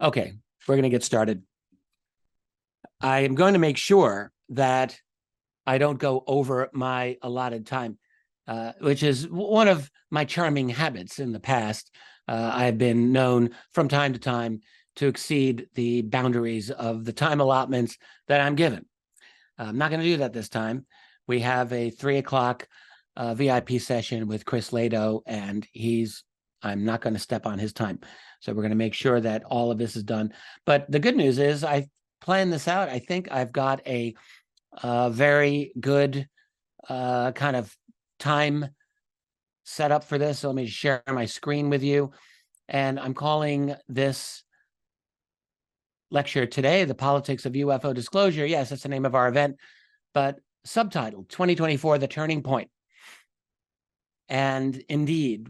Okay, we're going to get started. I am going to make sure that I don't go over my allotted time, which is one of my charming habits in the past. I've been known from time to time to exceed the boundaries of the time allotments that I'm given. I'm not going to do that this time. We have a 3 o'clock VIP session with Chris Lehto, and I'm not going to step on his time. So we're going to make sure that all of this is done. But the good news is I planned this out. I think I've got a very good kind of time set up for this. So let me share my screen with you. And I'm calling this lecture today, The Politics of UFO Disclosure. Yes, that's the name of our event, but subtitled 2024, The Turning Point. And indeed,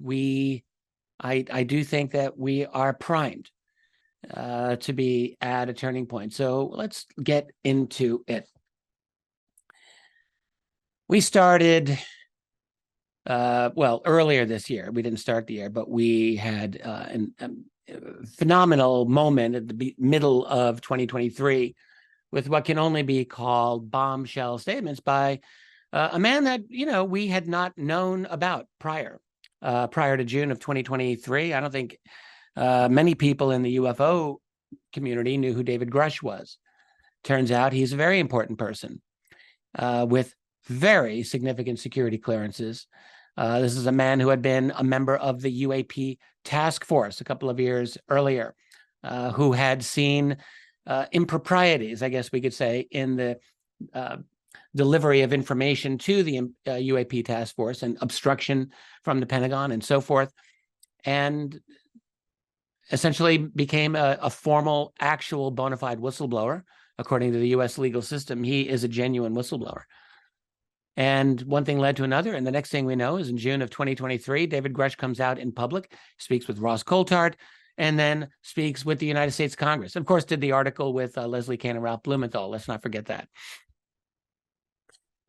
I do think that we are primed to be at a turning point. So let's get into it. We started, earlier this year. We didn't start the year, but we had a phenomenal moment at the middle of 2023 with what can only be called bombshell statements by a man that, we had not known about prior to June of 2023. I don't think many people in the UFO community knew who David Grush was. Turns out he's a very important person with very significant security clearances. This is a man who had been a member of the UAP task force a couple of years earlier, who had seen improprieties, I guess we could say, in the delivery of information to the UAP task force and obstruction from the Pentagon and so forth, and essentially became a formal, actual bona fide whistleblower. According to the U.S. legal system, he is a genuine whistleblower. And one thing led to another. And the next thing we know is in June of 2023, David Grush comes out in public, speaks with Ross Coulthard, and then speaks with the United States Congress. Of course, did the article with Leslie Kahn and Ralph Blumenthal. Let's not forget that.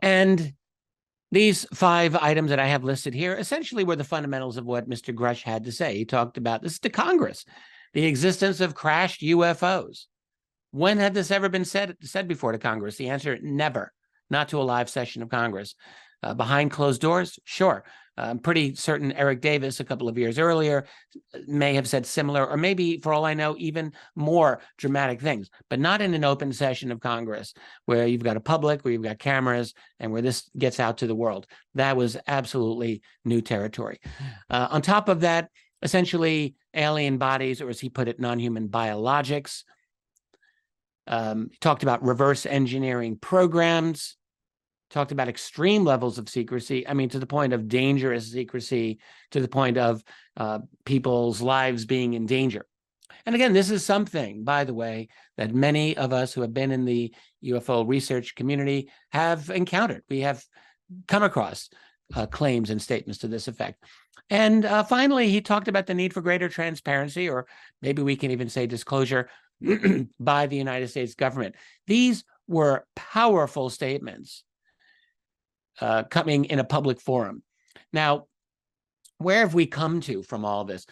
And these 5 items that I have listed here essentially were the fundamentals of what Mr. Grush had to say. He talked about this to Congress, the existence of crashed UFOs. When had this ever been said before to Congress? The answer, never. Not to a live session of Congress. Behind closed doors, sure. I'm pretty certain Eric Davis, a couple of years earlier, may have said similar, or maybe, for all I know, even more dramatic things, but not in an open session of Congress where you've got a public, where you've got cameras, and where this gets out to the world. That was absolutely new territory. On top of that, essentially alien bodies, or as he put it, non-human biologics. He talked about reverse engineering programs, talked about extreme levels of secrecy. I mean, to the point of dangerous secrecy, to the point of people's lives being in danger. And again, this is something, by the way, that many of us who have been in the UFO research community have encountered. We have come across claims and statements to this effect. And finally, he talked about the need for greater transparency, or maybe we can even say disclosure, by the United States government. These were powerful statements coming in a public forum. Now, where have we come to from all this?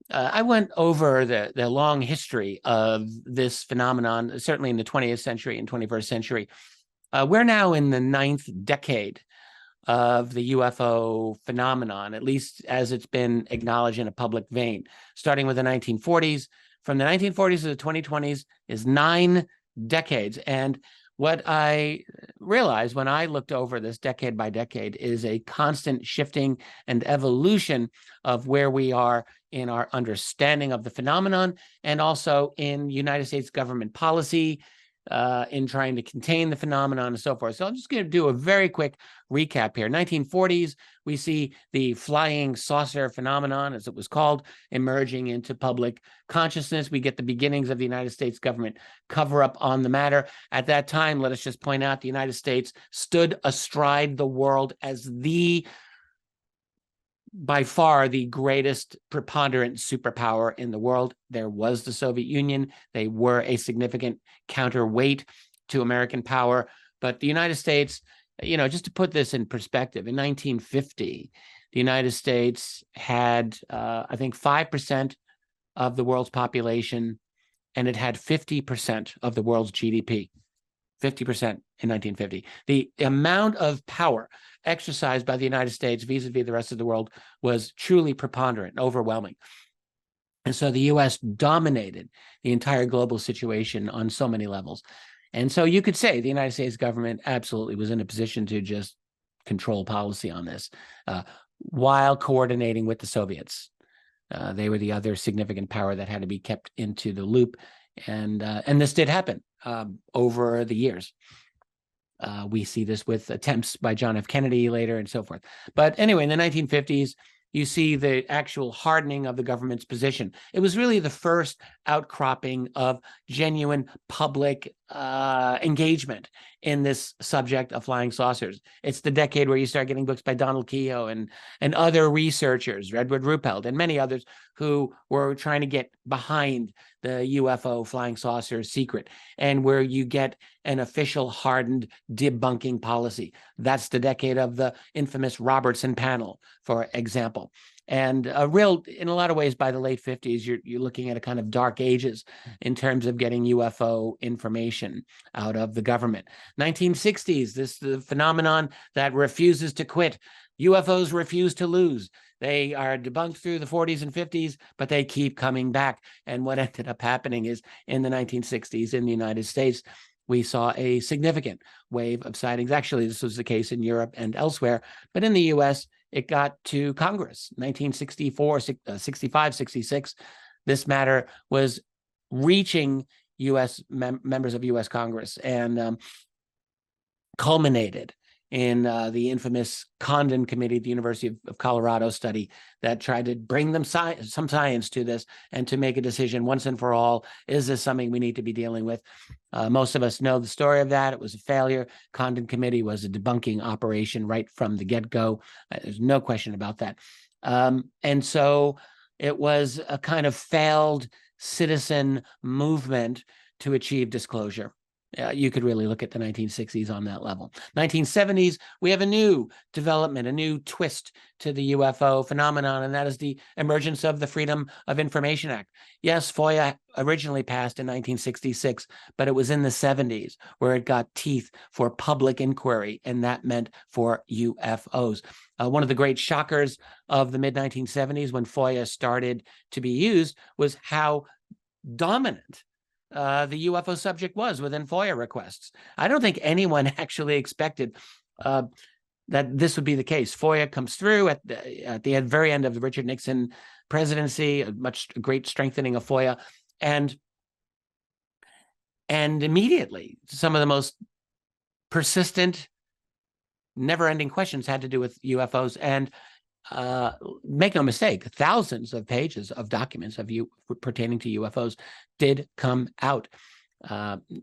I went over the long history of this phenomenon, certainly in the 20th century and 21st century. We're now in the 9th decade of the UFO phenomenon, at least as it's been acknowledged in a public vein, starting with the 1940s. From the 1940s to the 2020s is 9 decades. And what I realized when I looked over this decade by decade is a constant shifting and evolution of where we are in our understanding of the phenomenon, and also in United States government policy, in trying to contain the phenomenon and so forth. So I'm just going to do a very quick recap here. 1940s, we see the flying saucer phenomenon, as it was called, emerging into public consciousness. We get the beginnings of the United States government cover-up on the matter. At that time, let us just point out, the United States stood astride the world as by far the greatest preponderant superpower in the world. There was the Soviet Union. They were a significant counterweight to American power. But the United States, just to put this in perspective, in 1950, the United States had, I think, 5% of the world's population and it had 50% of the world's GDP. 50% in 1950. The amount of power exercised by the United States vis-a-vis the rest of the world was truly preponderant, overwhelming. And so the U.S. dominated the entire global situation on so many levels. And so you could say the United States government absolutely was in a position to just control policy on this while coordinating with the Soviets. They were the other significant power that had to be kept into the loop. And this did happen over the years. We see this with attempts by John F. Kennedy later and so forth. But anyway, in the 1950s, you see the actual hardening of the government's position. It was really the first outcropping of genuine public engagement in this subject of flying saucers. It's the decade where you start getting books by Donald Keough and other researchers, Edward Ruppelt and many others, who were trying to get behind the UFO flying saucer secret, and where you get an official hardened debunking policy. That's the decade of the infamous Robertson panel, for example. And in a lot of ways, by the late 50s, you're looking at a kind of dark ages in terms of getting UFO information out of the government. 1960s, the phenomenon that refuses to quit. UFOs refuse to lose. They are debunked through the 40s and 50s, but they keep coming back. And what ended up happening is in the 1960s in the United States, we saw a significant wave of sightings. Actually, this was the case in Europe and elsewhere, but in the U.S., it got to Congress, 1964, 65, 66. This matter was reaching U.S. members of U.S. Congress and culminated in the infamous Condon Committee at the University of Colorado study that tried to bring them some science to this and to make a decision once and for all. Is this something we need to be dealing with? Most of us know the story of that. It was a failure. Condon Committee was a debunking operation right from the get-go. There's no question about that. And so it was a kind of failed citizen movement to achieve disclosure. You could really look at the 1960s on that level. 1970s, we have a new development, a new twist to the UFO phenomenon, and that is the emergence of the Freedom of Information Act. Yes, FOIA originally passed in 1966, but it was in the 70s where it got teeth for public inquiry, and that meant for UFOs. One of the great shockers of the mid-1970s when FOIA started to be used was how dominant the UFO subject was within FOIA requests. I don't think anyone actually expected that this would be the case. FOIA comes through at the very end of the Richard Nixon presidency, a great strengthening of FOIA, and immediately some of the most persistent, never-ending questions had to do with UFOs. And make no mistake, thousands of pages of documents pertaining to UFOs did come out.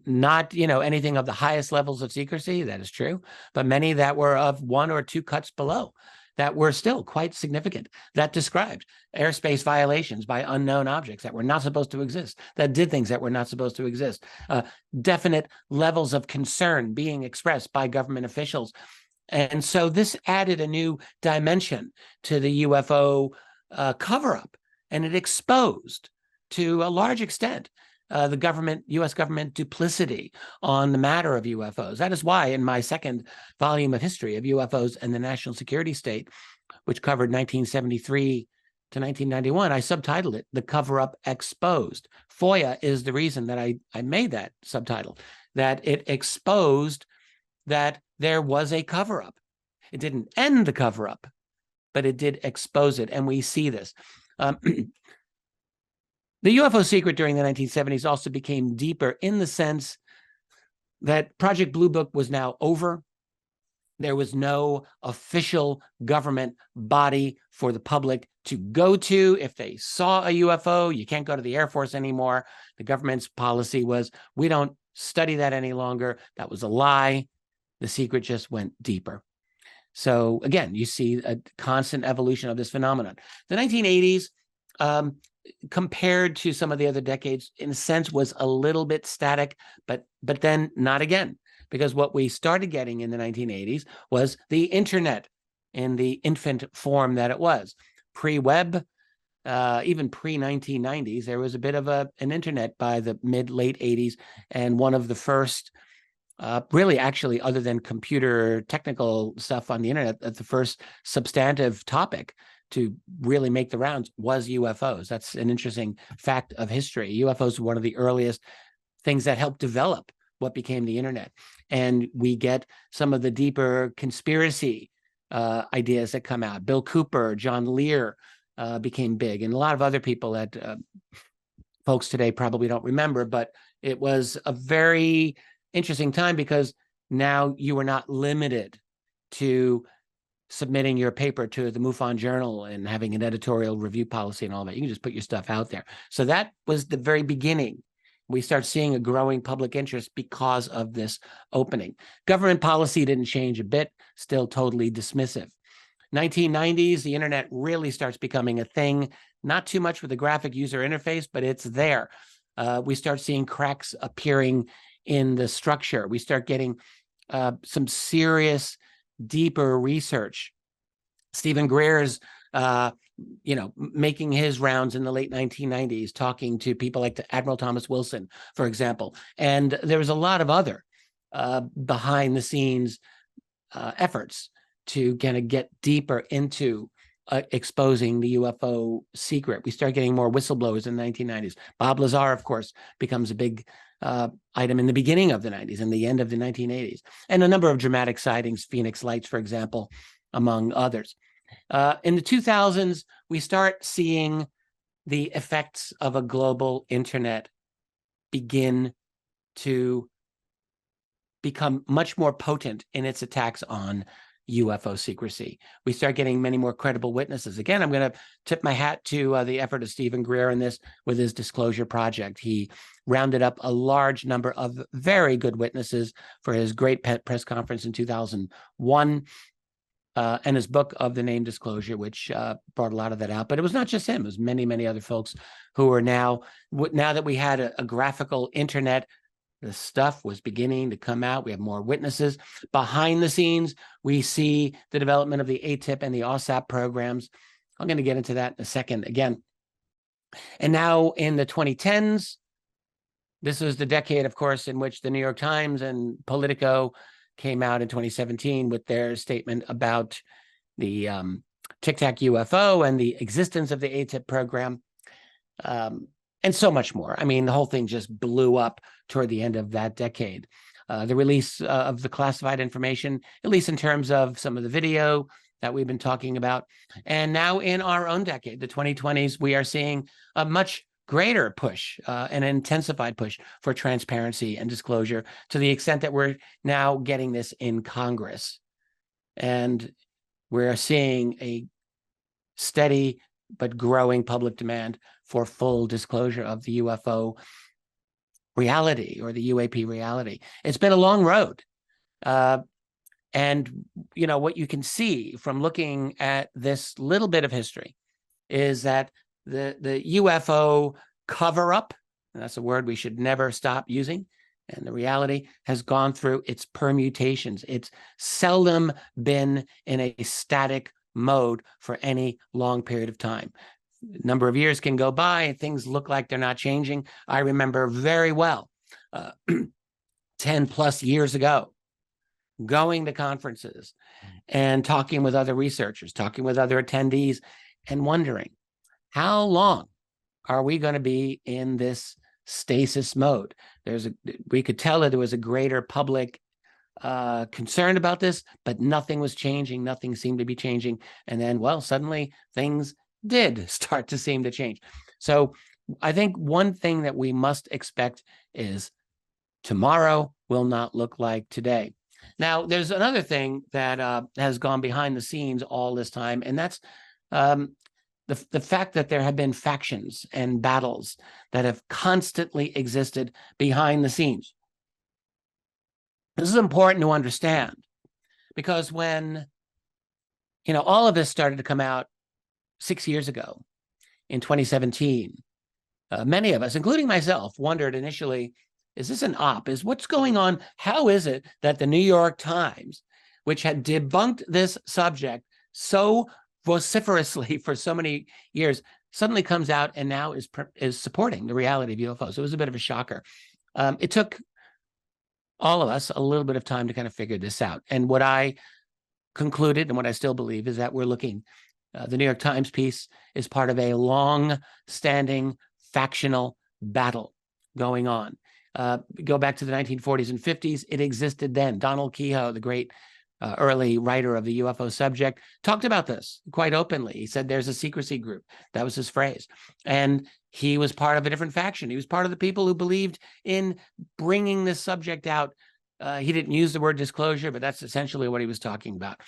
Not, anything of the highest levels of secrecy, that is true, but many that were of one or two cuts below that were still quite significant, that described airspace violations by unknown objects that were not supposed to exist, that did things that were not supposed to exist, definite levels of concern being expressed by government officials. And so this added a new dimension to the UFO cover-up, and it exposed, to a large extent, the U.S. government duplicity on the matter of UFOs. That is why in my second volume of history of UFOs and the national security state, which covered 1973 to 1991, I subtitled it, The Cover-Up Exposed. FOIA is the reason that I made that subtitle, that it exposed that there was a cover-up. It didn't end the cover-up, but it did expose it, and we see this. The UFO secret during the 1970s also became deeper in the sense that Project Blue Book was now over. There was no official government body for the public to go to if they saw a UFO. You can't go to the Air Force anymore. The government's policy was, we don't study that any longer. That was a lie. The secret just went deeper. So again, you see a constant evolution of this phenomenon. The 1980s, compared to some of the other decades, in a sense, was a little bit static, but then not again, because what we started getting in the 1980s was the internet in the infant form that it was. Pre-web, even pre-1990s, there was a bit of an internet by the mid-late 80s, and one of the first, really actually other than computer technical stuff on the internet, the first substantive topic to really make the rounds was UFOs. That's an interesting fact of history. UFOs were one of the earliest things that helped develop what became the internet. And we get some of the deeper conspiracy ideas that come out. Bill Cooper, John Lear became big, and a lot of other people that folks today probably don't remember, but it was a very interesting time because now you were not limited to submitting your paper to the MUFON Journal and having an editorial review policy and all that. You can just put your stuff out there. So that was the very beginning. We start seeing a growing public interest because of this opening. Government policy didn't change a bit, still totally dismissive. 1990s, the internet really starts becoming a thing, not too much with the graphic user interface, but it's there. We start seeing cracks appearing in the structure. We start getting some serious, deeper research. Stephen Greer's, making his rounds in the late 1990s, talking to people like Admiral Thomas Wilson, for example. And there was a lot of other behind the scenes efforts to kind of get deeper into exposing the UFO secret. We start getting more whistleblowers in the 1990s. Bob Lazar, of course, becomes a big item in the beginning of the 90s and the end of the 1980s. And a number of dramatic sightings, Phoenix Lights, for example, among others. In the 2000s, we start seeing the effects of a global internet begin to become much more potent in its attacks on UFO secrecy. We start getting many more credible witnesses. Again, I'm going to tip my hat to the effort of Stephen Greer in this with his Disclosure Project. He rounded up a large number of very good witnesses for his great press conference in 2001 and his book of the name Disclosure, which brought a lot of that out. But it was not just him. It was many, many other folks who are now that we had a graphical internet, the stuff was beginning to come out. We have more witnesses. Behind the scenes, we see the development of the ATIP and the OSAP programs. I'm going to get into that in a second again. And now in the 2010s, this was the decade, of course, in which the New York Times and Politico came out in 2017 with their statement about the Tic Tac UFO and the existence of the ATIP program. And so much more. I mean, the whole thing just blew up toward the end of that decade. The release of the classified information, at least in terms of some of the video that we've been talking about. And now in our own decade, the 2020s, we are seeing a much greater push, an intensified push for transparency and disclosure, to the extent that we're now getting this in Congress. And we're seeing a steady but growing public demand for full disclosure of the UFO reality, or the UAP reality. It's been a long road. And, what you can see from looking at this little bit of history is that the UFO cover-up, and that's a word we should never stop using, and the reality has gone through its permutations. It's seldom been in a static mode for any long period of time. A number of years can go by and things look like they're not changing. I remember very well 10 plus years ago going to conferences and talking with other researchers, talking with other attendees, and wondering, how long are we going to be in this stasis mode? We could tell that there was a greater public concern about this, but nothing was changing. Nothing seemed to be changing. And then, well, suddenly things did start to seem to change. So I think one thing that we must expect is tomorrow will not look like today. Now, there's another thing that has gone behind the scenes all this time, and that's the fact that there have been factions and battles that have constantly existed behind the scenes. This is important to understand, because when, all of this started to come out 6 years ago in 2017, many of us, including myself, wondered initially, is this an op? What's going on? How is it that the New York Times, which had debunked this subject so vociferously for so many years, suddenly comes out and now is supporting the reality of UFOs. It was a bit of a shocker. It took all of us a little bit of time to kind of figure this out. And what I concluded, and what I still believe, is that we're looking, the New York Times piece is part of a long-standing factional battle going on. Go back to the 1940s and 50s, it existed then. Donald Kehoe, the great early writer of the UFO subject, talked about this quite openly. He said there's a secrecy group. That was his phrase. And he was part of a different faction. He was part of the people who believed in bringing this subject out. He didn't use the word disclosure, but that's essentially what he was talking about.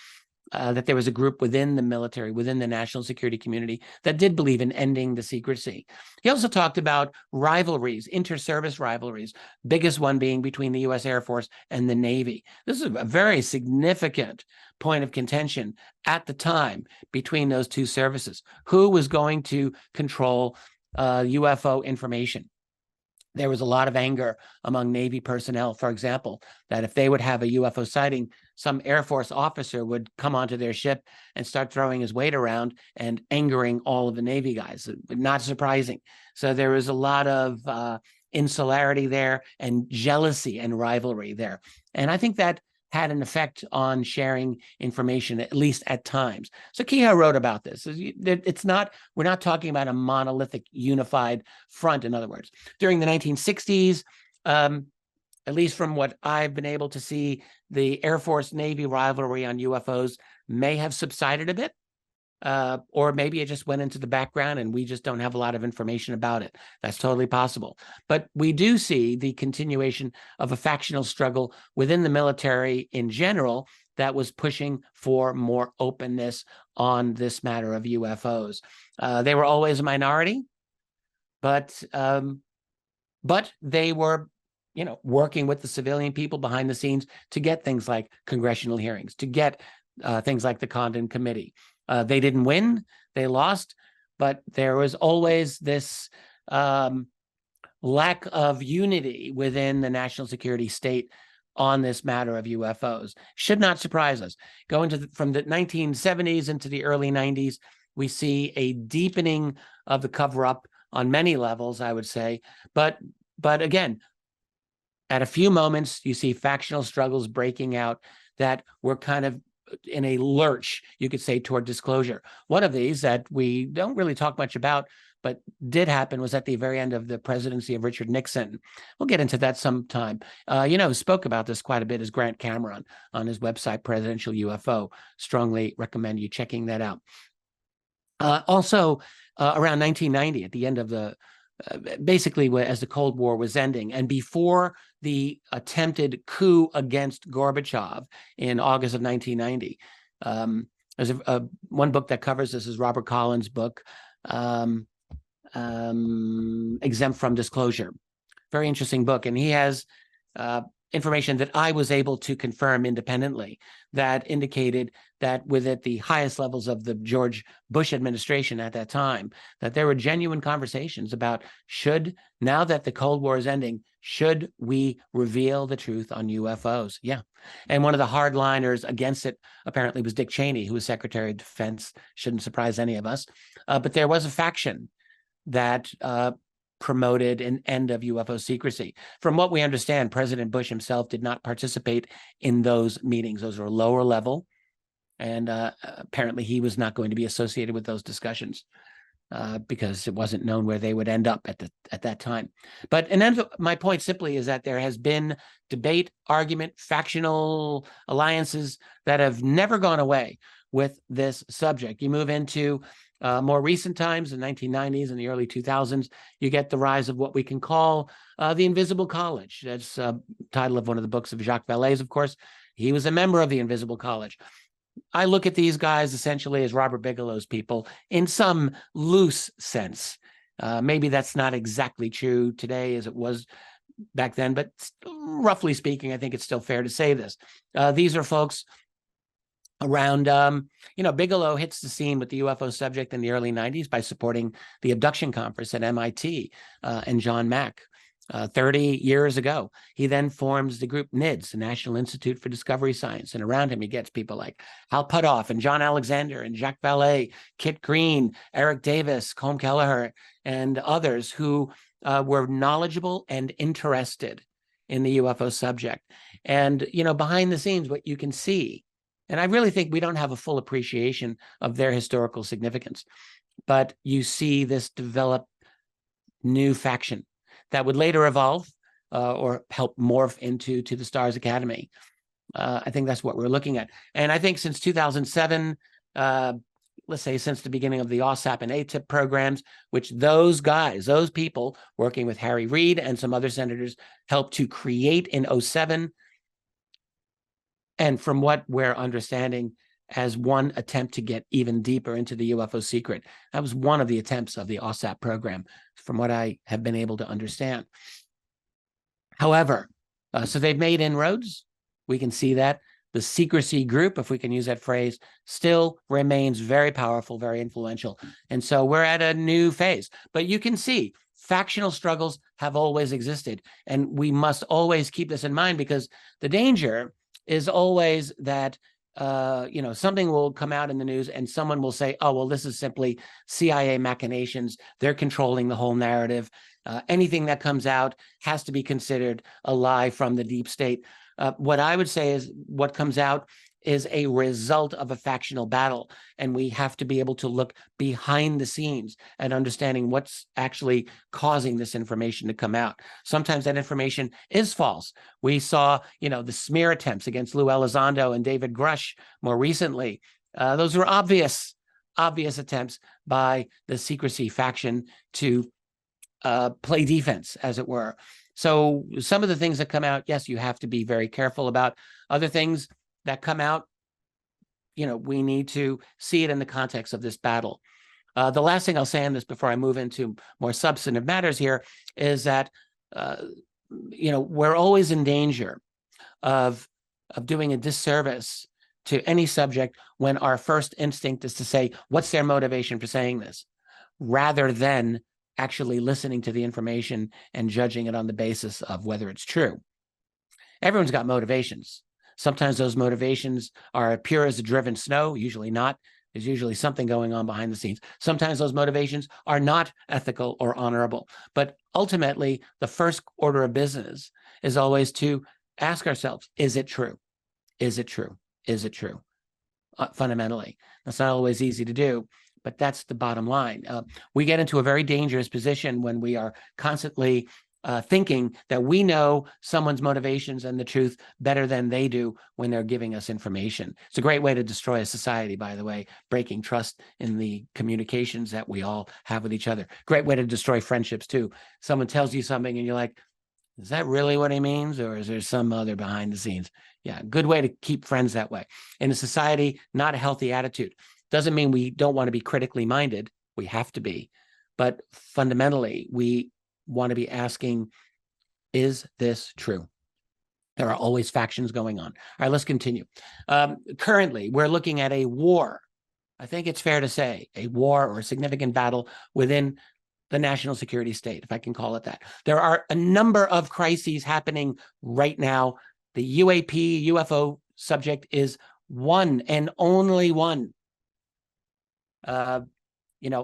That there was a group within the military, within the national security community, that did believe in ending the secrecy. He also talked about rivalries, inter-service rivalries, biggest one being between the U.S. Air Force and the Navy. This is a very significant point of contention at the time between those two services. Who was going to control UFO information? There was a lot of anger among Navy personnel, for example, that if they would have a UFO sighting, some Air Force officer would come onto their ship and start throwing his weight around and angering all of the Navy guys. Not surprising. So there was a lot of insularity there and jealousy and rivalry there. And I think that had an effect on sharing information, at least at times. So Kehoe wrote about this. It's not, we're not talking about a monolithic, unified front, in other words. During the 1960s, at least from what I've been able to see, the Air Force-Navy rivalry on UFOs may have subsided a bit, or maybe it just went into the background and we just don't have a lot of information about it. That's totally possible. But we do see the continuation of a factional struggle within the military in general that was pushing for more openness on this matter of UFOs. They were always a minority, but they were, working with the civilian people behind the scenes to get things like congressional hearings, to get things like the Condon Committee. They didn't win, they lost, but there was always this lack of unity within the national security state on this matter of UFOs. Should not surprise us. Going from the 1970s into the early 90s, we see a deepening of the cover-up on many levels, I would say. But again, at a few moments, you see factional struggles breaking out that were kind of in a lurch, you could say, toward disclosure. One of these that we don't really talk much about, but did happen, was at the very end of the presidency of Richard Nixon. We'll get into that sometime. Spoke about this quite a bit is Grant Cameron on his website, Presidential UFO. Strongly recommend you checking that out. Also, around 1990, at the end of the basically as the Cold War was ending, and before the attempted coup against Gorbachev in August of 1990. There's one book that covers this is Robert Collins' book, Exempt from Disclosure. Very interesting book. And he has information that I was able to confirm independently that indicated that at the highest levels of the George Bush administration at that time, that there were genuine conversations about now that the Cold War is ending, should we reveal the truth on UFOs? Yeah. And one of the hardliners against it apparently was Dick Cheney, who was Secretary of Defense. Shouldn't surprise any of us. But there was a faction that promoted an end of UFO secrecy. From what we understand, President Bush himself did not participate in those meetings. Those were lower level. And apparently he was not going to be associated with those discussions because it wasn't known where they would end up at that time. But my point simply is that there has been debate, argument, factional alliances that have never gone away with this subject. You move into more recent times, the 1990s and the early 2000s, you get the rise of what we can call the Invisible College. That's the title of one of the books of Jacques Vallée's, of course. He was a member of the Invisible College. I look at these guys essentially as Robert Bigelow's people in some loose sense. Maybe that's not exactly true today as it was back then, but roughly speaking, I think it's still fair to say this. These are folks around, Bigelow hits the scene with the UFO subject in the early 90s by supporting the abduction conference at MIT and John Mack. 30 years ago. He then forms the group NIDS, the National Institute for Discovery Science. And around him, he gets people like Hal Puthoff and John Alexander and Jacques Vallée, Kit Green, Eric Davis, Colm Kelleher, and others who were knowledgeable and interested in the UFO subject. And, behind the scenes, what you can see, and I really think we don't have a full appreciation of their historical significance, but you see this develop new faction that would later evolve or help morph into the Stars Academy. I think that's what we're looking at. And I think since 2007, let's say since the beginning of the OSAP and ATIP programs, which those people working with Harry Reid and some other senators helped to create in 2007, and from what we're understanding, as one attempt to get even deeper into the UFO secret. That was one of the attempts of the OSAP program, from what I have been able to understand. However, so they've made inroads. We can see that. The secrecy group, if we can use that phrase, still remains very powerful, very influential. And so we're at a new phase. But you can see factional struggles have always existed. And we must always keep this in mind, because the danger is always that something will come out in the news and someone will say, oh, well, this is simply CIA machinations. They're controlling the whole narrative. Anything that comes out has to be considered a lie from the deep state. What I would say is what comes out is a result of a factional battle, and we have to be able to look behind the scenes and understanding what's actually causing this information to come out. Sometimes that information is false. We saw, the smear attempts against Lou Elizondo and David Grush more recently. Those were obvious attempts by the secrecy faction to play defense, as it were. So some of the things that come out, yes, you have to be very careful about. Other things that come out, we need to see it in the context of this battle. The last thing I'll say on this before I move into more substantive matters here is that, we're always in danger of doing a disservice to any subject when our first instinct is to say, what's their motivation for saying this, rather than actually listening to the information and judging it on the basis of whether it's true. Everyone's got motivations. Sometimes those motivations are pure as the driven snow, usually not. There's usually something going on behind the scenes. Sometimes those motivations are not ethical or honorable. But ultimately, the first order of business is always to ask ourselves, is it true? Is it true? Is it true? Fundamentally. That's not always easy to do, but that's the bottom line. We get into a very dangerous position when we are constantly thinking that we know someone's motivations and the truth better than they do when they're giving us information. It's a great way to destroy a society, by the way, breaking trust in the communications that we all have with each other. Great way to destroy friendships, too. Someone tells you something and you're like, is that really what he means? Or is there some other behind the scenes? Yeah, good way to keep friends that way. In a society, not a healthy attitude. Doesn't mean we don't want to be critically minded. We have to be. But fundamentally, we want to be asking, is this true? There are always factions going on. All right, let's continue. Currently, we're looking at a war. I think it's fair to say a war or a significant battle within the national security state, if I can call it that. There are a number of crises happening right now. The UAP, UFO subject is one and only one.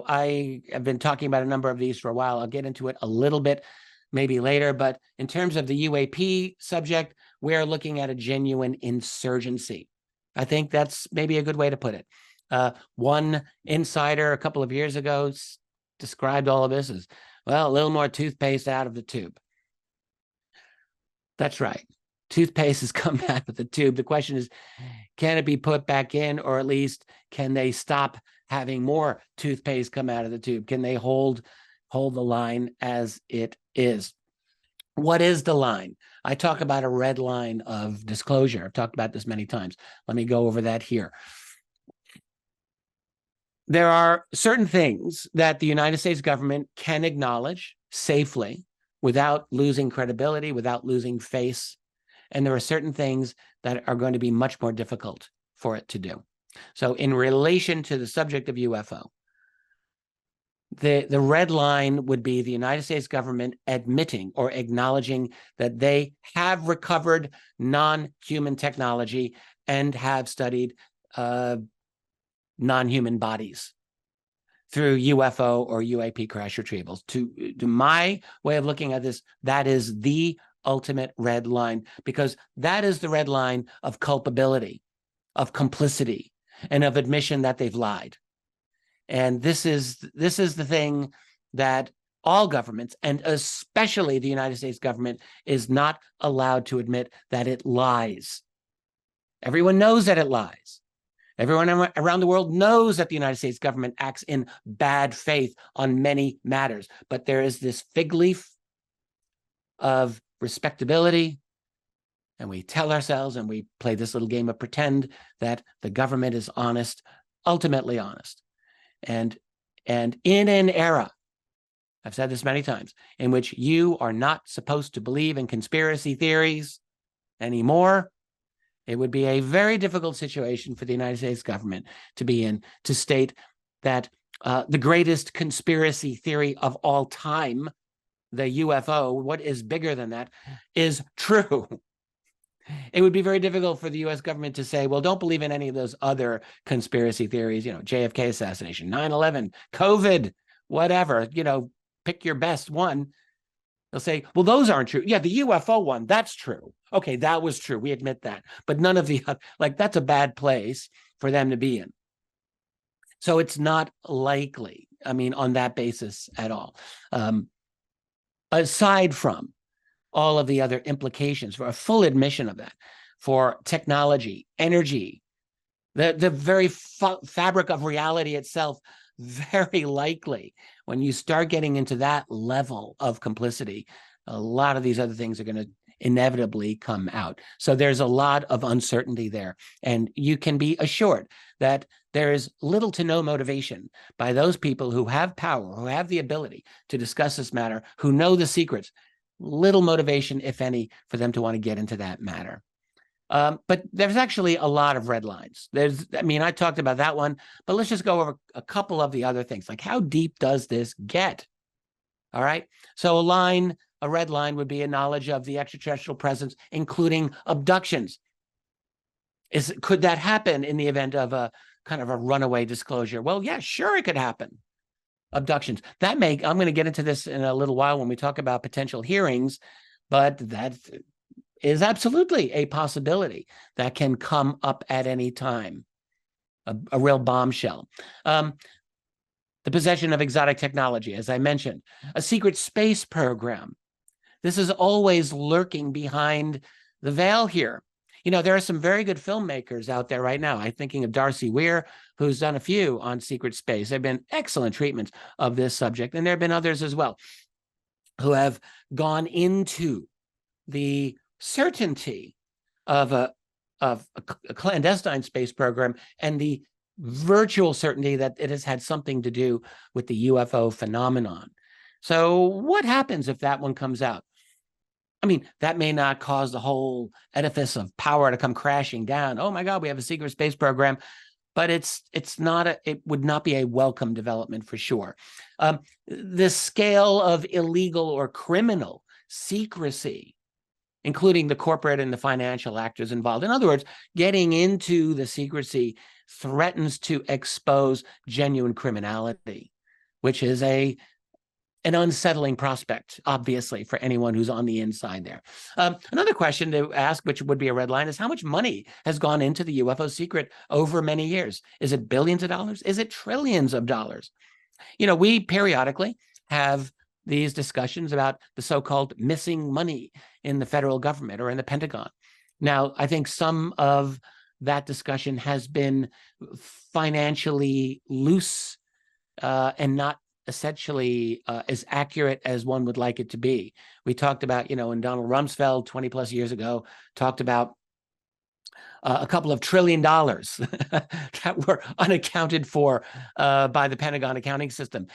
I have been talking about a number of these for a while. I'll get into it a little bit maybe later, but in terms of the UAP subject, we're looking at a genuine insurgency. I think that's maybe a good way to put it. One insider a couple of years ago described all of this as, well, a little more toothpaste out of the tube. That's right. Toothpaste has come out of the tube. The question is, can it be put back in, or at least can they stop having more toothpaste come out of the tube? Can they hold the line as it is? What is the line? I talk about a red line of disclosure. I've talked about this many times. Let me go over that here. There are certain things that the United States government can acknowledge safely without losing credibility, without losing face. And there are certain things that are going to be much more difficult for it to do. So in relation to the subject of UFO, The red line would be the United States government admitting or acknowledging that they have recovered non-human technology and have studied non-human bodies through UFO or UAP crash retrievals. To my way of looking at this, that is the ultimate red line, because that is the red line of culpability, of complicity, and of admission that they've lied. And this is the thing that all governments, and especially the United States government, is not allowed to admit that it lies. Everyone knows that it lies. Everyone around the world knows that the United States government acts in bad faith on many matters, but there is this fig leaf of respectability, and we tell ourselves, and we play this little game of pretend that the government is honest, ultimately honest. And in an era, I've said this many times, in which you are not supposed to believe in conspiracy theories anymore, it would be a very difficult situation for the United States government to be in, to state that the greatest conspiracy theory of all time, the UFO, what is bigger than that, is true. It would be very difficult for the U.S. government to say, well, don't believe in any of those other conspiracy theories, JFK assassination, 9/11, COVID, whatever, pick your best one. They'll say, well, those aren't true. Yeah, the UFO one, that's true. Okay, that was true. We admit that. But none of the, that's a bad place for them to be in. So it's not likely, on that basis at all. Aside from all of the other implications for a full admission of that, for technology, energy, the very fabric of reality itself, very likely when you start getting into that level of complicity, a lot of these other things are going to inevitably come out. So there's a lot of uncertainty there. And you can be assured that there is little to no motivation by those people who have power, who have the ability to discuss this matter, who know the secrets, little motivation, if any, for them to want to get into that matter. But there's actually a lot of red lines. I talked about that one, but let's just go over a couple of the other things, like how deep does this get? All right. So a red line would be a knowledge of the extraterrestrial presence, including abductions. Could that happen in the event of a kind of a runaway disclosure? Well, yeah, sure, it could happen. Abductions. I'm going to get into this in a little while when we talk about potential hearings, but that is absolutely a possibility that can come up at any time, a real bombshell. The possession of exotic technology, as I mentioned, a secret space program. This is always lurking behind the veil here. There are some very good filmmakers out there right now. I'm thinking of Darcy Weir, who's done a few on secret space. There have been excellent treatments of this subject, and there have been others as well who have gone into the certainty of a clandestine space program and the virtual certainty that it has had something to do with the UFO phenomenon. So what happens if that one comes out? That may not cause the whole edifice of power to come crashing down. Oh my God, we have a secret space program, but it would not be a welcome development for sure. The scale of illegal or criminal secrecy, including the corporate and the financial actors involved. In other words, getting into the secrecy threatens to expose genuine criminality, which is an unsettling prospect, obviously, for anyone who's on the inside there. Another question to ask, which would be a red line, is how much money has gone into the UFO secret over many years? Is it billions of dollars? Is it trillions of dollars? We periodically have these discussions about the so-called missing money in the federal government or in the Pentagon. Now, I think some of that discussion has been financially loose and not essentially as accurate as one would like it to be. We talked about, when Donald Rumsfeld 20 plus years ago talked about a couple of $1 trillion that were unaccounted for by the Pentagon accounting system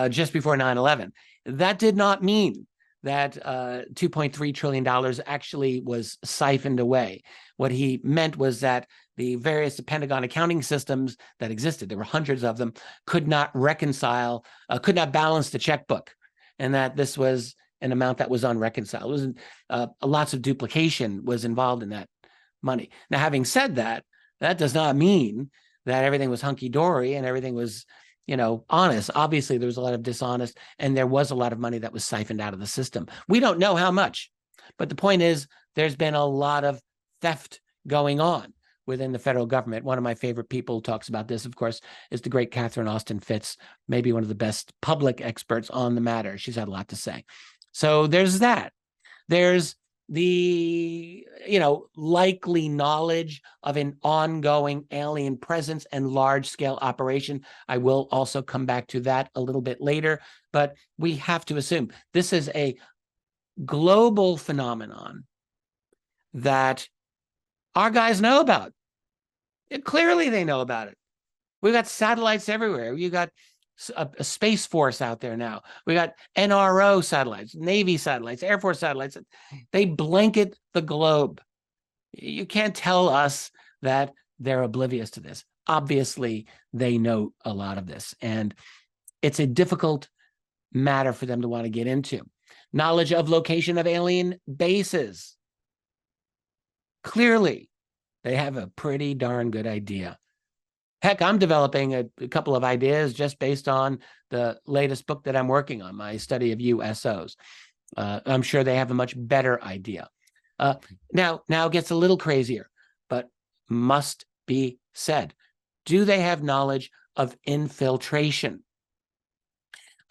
just before 9/11. That did not mean that $2.3 trillion actually was siphoned away. What he meant was that the various Pentagon accounting systems that existed, there were hundreds of them, could not reconcile, could not balance the checkbook, and that this was an amount that was unreconciled. It was, lots of duplication was involved in that money. Now, having said that, that does not mean that everything was hunky-dory and everything was, honest. Obviously, there was a lot of dishonest, and there was a lot of money that was siphoned out of the system. We don't know how much, but the point is there's been a lot of theft going on within the federal government. One of my favorite people who talks about this, of course, is the great Catherine Austin Fitts, maybe one of the best public experts on the matter. She's had a lot to say. So there's that. There's the, likely knowledge of an ongoing alien presence and large-scale operation. I will also come back to that a little bit later, but we have to assume this is a global phenomenon that our guys know about. Clearly, they know about it. We've got satellites everywhere. You got a space force out there now. We got NRO satellites, Navy satellites, Air Force satellites. They blanket the globe. You can't tell us that they're oblivious to this. Obviously, they know a lot of this, and it's a difficult matter for them to want to get into. Knowledge of location of alien bases. Clearly, they have a pretty darn good idea. Heck, I'm developing a couple of ideas just based on the latest book that I'm working on, my study of USOs. I'm sure they have a much better idea. Now it gets a little crazier, but must be said. Do they have knowledge of infiltration?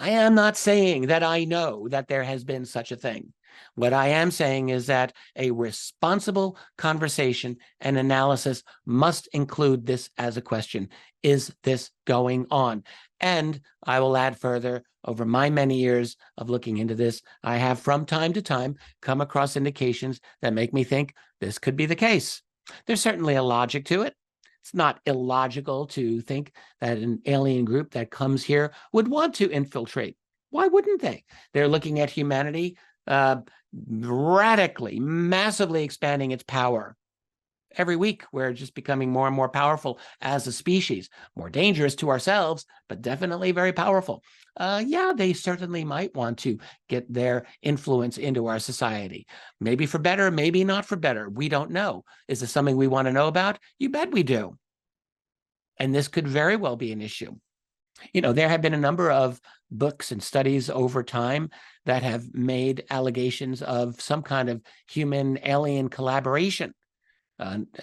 I am not saying that I know that there has been such a thing. What I am saying is that a responsible conversation and analysis must include this as a question. Is this going on? And I will add further, over my many years of looking into this, I have from time to time come across indications that make me think this could be the case. There's certainly a logic to it. It's not illogical to think that an alien group that comes here would want to infiltrate. Why wouldn't they? They're looking at humanity radically, massively expanding its power. Every week, we're just becoming more and more powerful as a species, more dangerous to ourselves, but definitely very powerful. Yeah, they certainly might want to get their influence into our society. Maybe for better, maybe not for better. We don't know. Is this something we want to know about? You bet we do. And this could very well be an issue. There have been a number of books and studies over time that have made allegations of some kind of human-alien collaboration.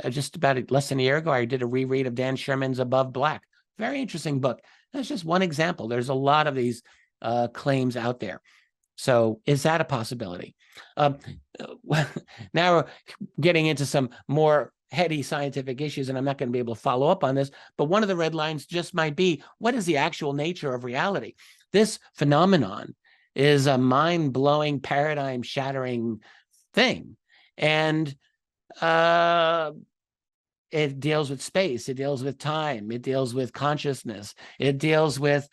Just about less than a year ago, I did a reread of Dan Sherman's Above Black. Very interesting book. That's just one example. There's a lot of these claims out there. So is that a possibility? Now we're getting into some more heady scientific issues, and I'm not going to be able to follow up on this, but one of the red lines just might be, what is the actual nature of reality? This phenomenon is a mind-blowing, paradigm-shattering thing. And it deals with space, it deals with time, it deals with consciousness, it deals with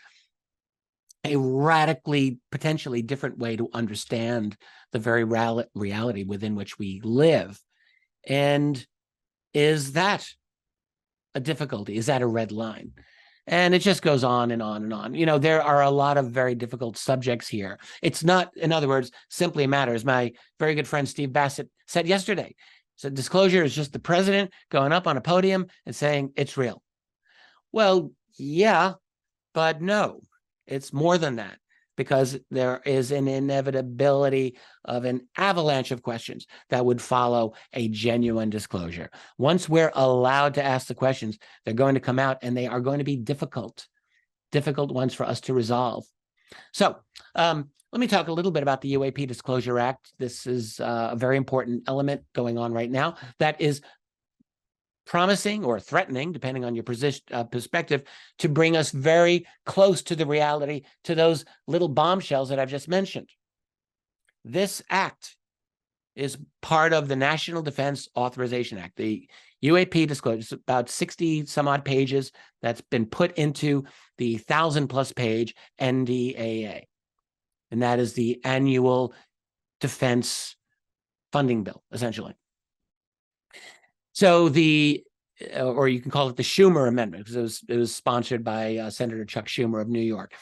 a radically, potentially different way to understand the very reality within which we live. And is that a difficulty? Is that a red line? And it just goes on and on and on. There are a lot of very difficult subjects here. It's not, in other words, simply a matter, as my very good friend Steve Bassett said yesterday. So disclosure is just the president going up on a podium and saying it's real. Well, yeah, but no, it's more than that, because there is an inevitability of an avalanche of questions that would follow a genuine disclosure. Once we're allowed to ask the questions, they're going to come out, and they are going to be difficult ones for us to resolve. So let me talk a little bit about the UAP Disclosure Act. This is a very important element going on right now that is promising or threatening, depending on your perspective, to bring us very close to the reality, to those little bombshells that I've just mentioned. This act is part of the National Defense Authorization Act. The UAP disclosure is about 60 some odd pages that's been put into the 1,000+ page NDAA. And that is the annual defense funding bill, essentially. So or you can call it the Schumer Amendment, because it was sponsored by Senator Chuck Schumer of New York,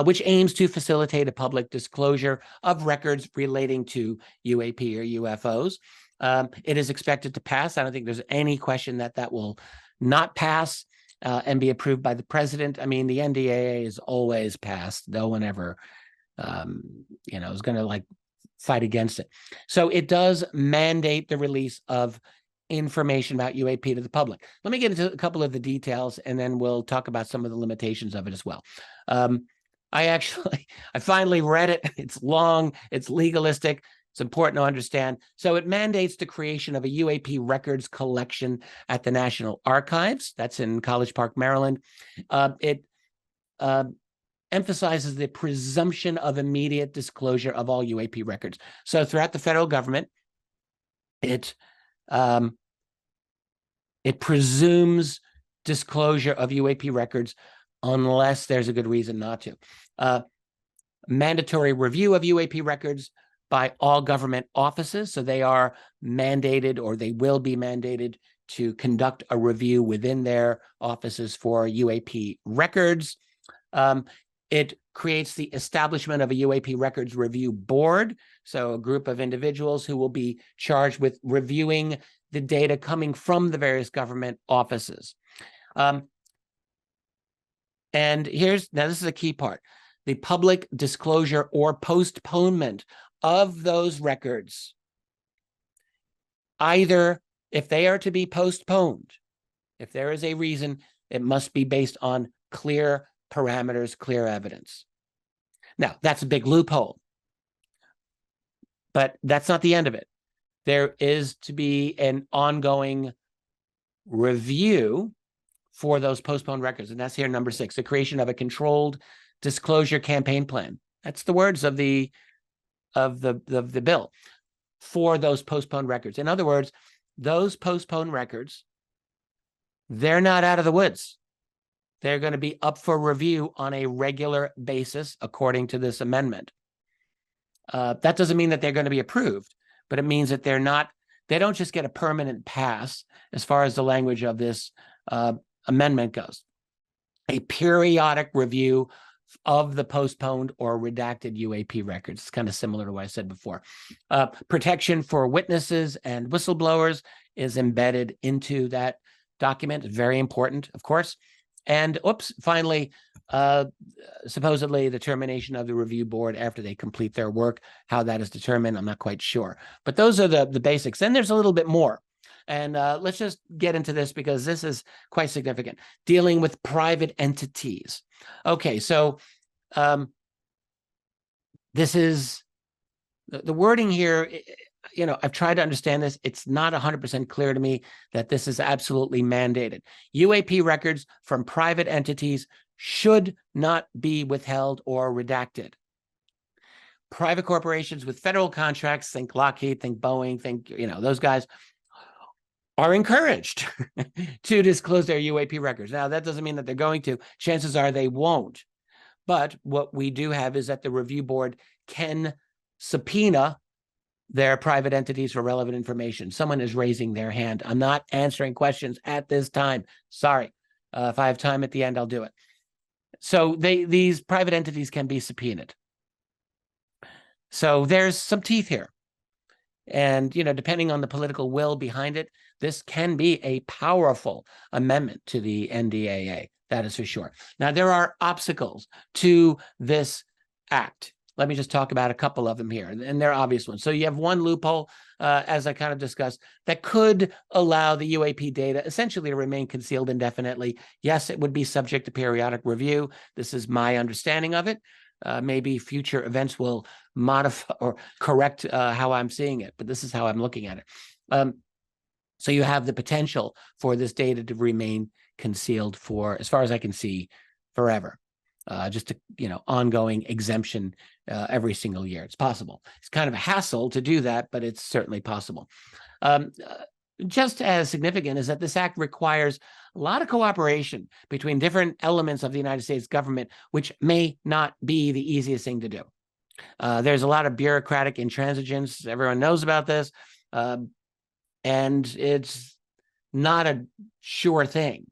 which aims to facilitate a public disclosure of records relating to UAP or UFOs. It is expected to pass. I don't think there's any question that that will not pass and be approved by the president. I mean, the NDAA is always passed. No one ever, is going to fight against it. So it does mandate the release of information about UAP to the public. Let me get into a couple of the details, and then we'll talk about some of the limitations of it as well. I finally read it. It's long, it's legalistic. It's important to understand. So it mandates the creation of a UAP records collection at the National Archives. That's in College Park, Maryland. It emphasizes the presumption of immediate disclosure of all UAP records. So throughout the federal government, it presumes disclosure of UAP records unless there's a good reason not to. Mandatory review of UAP records by all government offices. So they are mandated, or they will be mandated, to conduct a review within their offices for UAP records. It creates the establishment of a UAP records review board. So a group of individuals who will be charged with reviewing the data coming from the various government offices. And this is a key part: the public disclosure or postponement of those records. Either, if they are to be postponed, if there is a reason, it must be based on clear parameters, clear evidence. Now, that's a big loophole, but that's not the end of it. There is to be an ongoing review for those postponed records, and that's here, number 6, the creation of a controlled disclosure campaign plan. That's the words of the bill for those postponed records. In other words, those postponed records, they're not out of the woods. They're going to be up for review on a regular basis, according to this amendment. That doesn't mean that they're going to be approved, but it means that they don't just get a permanent pass as far as the language of this amendment goes. A periodic review of the postponed or redacted UAP records. It's kind of similar to what I said before. Protection for witnesses and whistleblowers is embedded into that document. It's very important, of course. And finally, supposedly the termination of the review board after they complete their work. How that is determined, I'm not quite sure. But those are the basics. Then there's a little bit more. And let's just get into this because this is quite significant. Dealing with private entities. Okay, so this is the wording here. I've tried to understand this. It's not 100% clear to me that this is absolutely mandated. UAP records from private entities should not be withheld or redacted. Private corporations with federal contracts, think Lockheed, think Boeing, think, those guys, are encouraged to disclose their UAP records. Now, that doesn't mean that they're going to. Chances are they won't. But what we do have is that the review board can subpoena their private entities for relevant information. Someone is raising their hand. I'm not answering questions at this time. Sorry. If I have time at the end, I'll do it. So these private entities can be subpoenaed. So there's some teeth here. And, depending on the political will behind it, this can be a powerful amendment to the NDAA. That is for sure. Now, there are obstacles to this act. Let me just talk about a couple of them here, and they're obvious ones. So you have one loophole, as I kind of discussed, that could allow the UAP data essentially to remain concealed indefinitely. Yes, it would be subject to periodic review. This is my understanding of it. Maybe future events will modify or correct how I'm seeing it, but this is how I'm looking at it. So you have the potential for this data to remain concealed for, as far as I can see, forever. Just a, ongoing exemption every single year. It's possible. It's kind of a hassle to do that, but it's certainly possible. Just as significant is that this act requires a lot of cooperation between different elements of the United States government, which may not be the easiest thing to do. There's a lot of bureaucratic intransigence. Everyone knows about this. And it's not a sure thing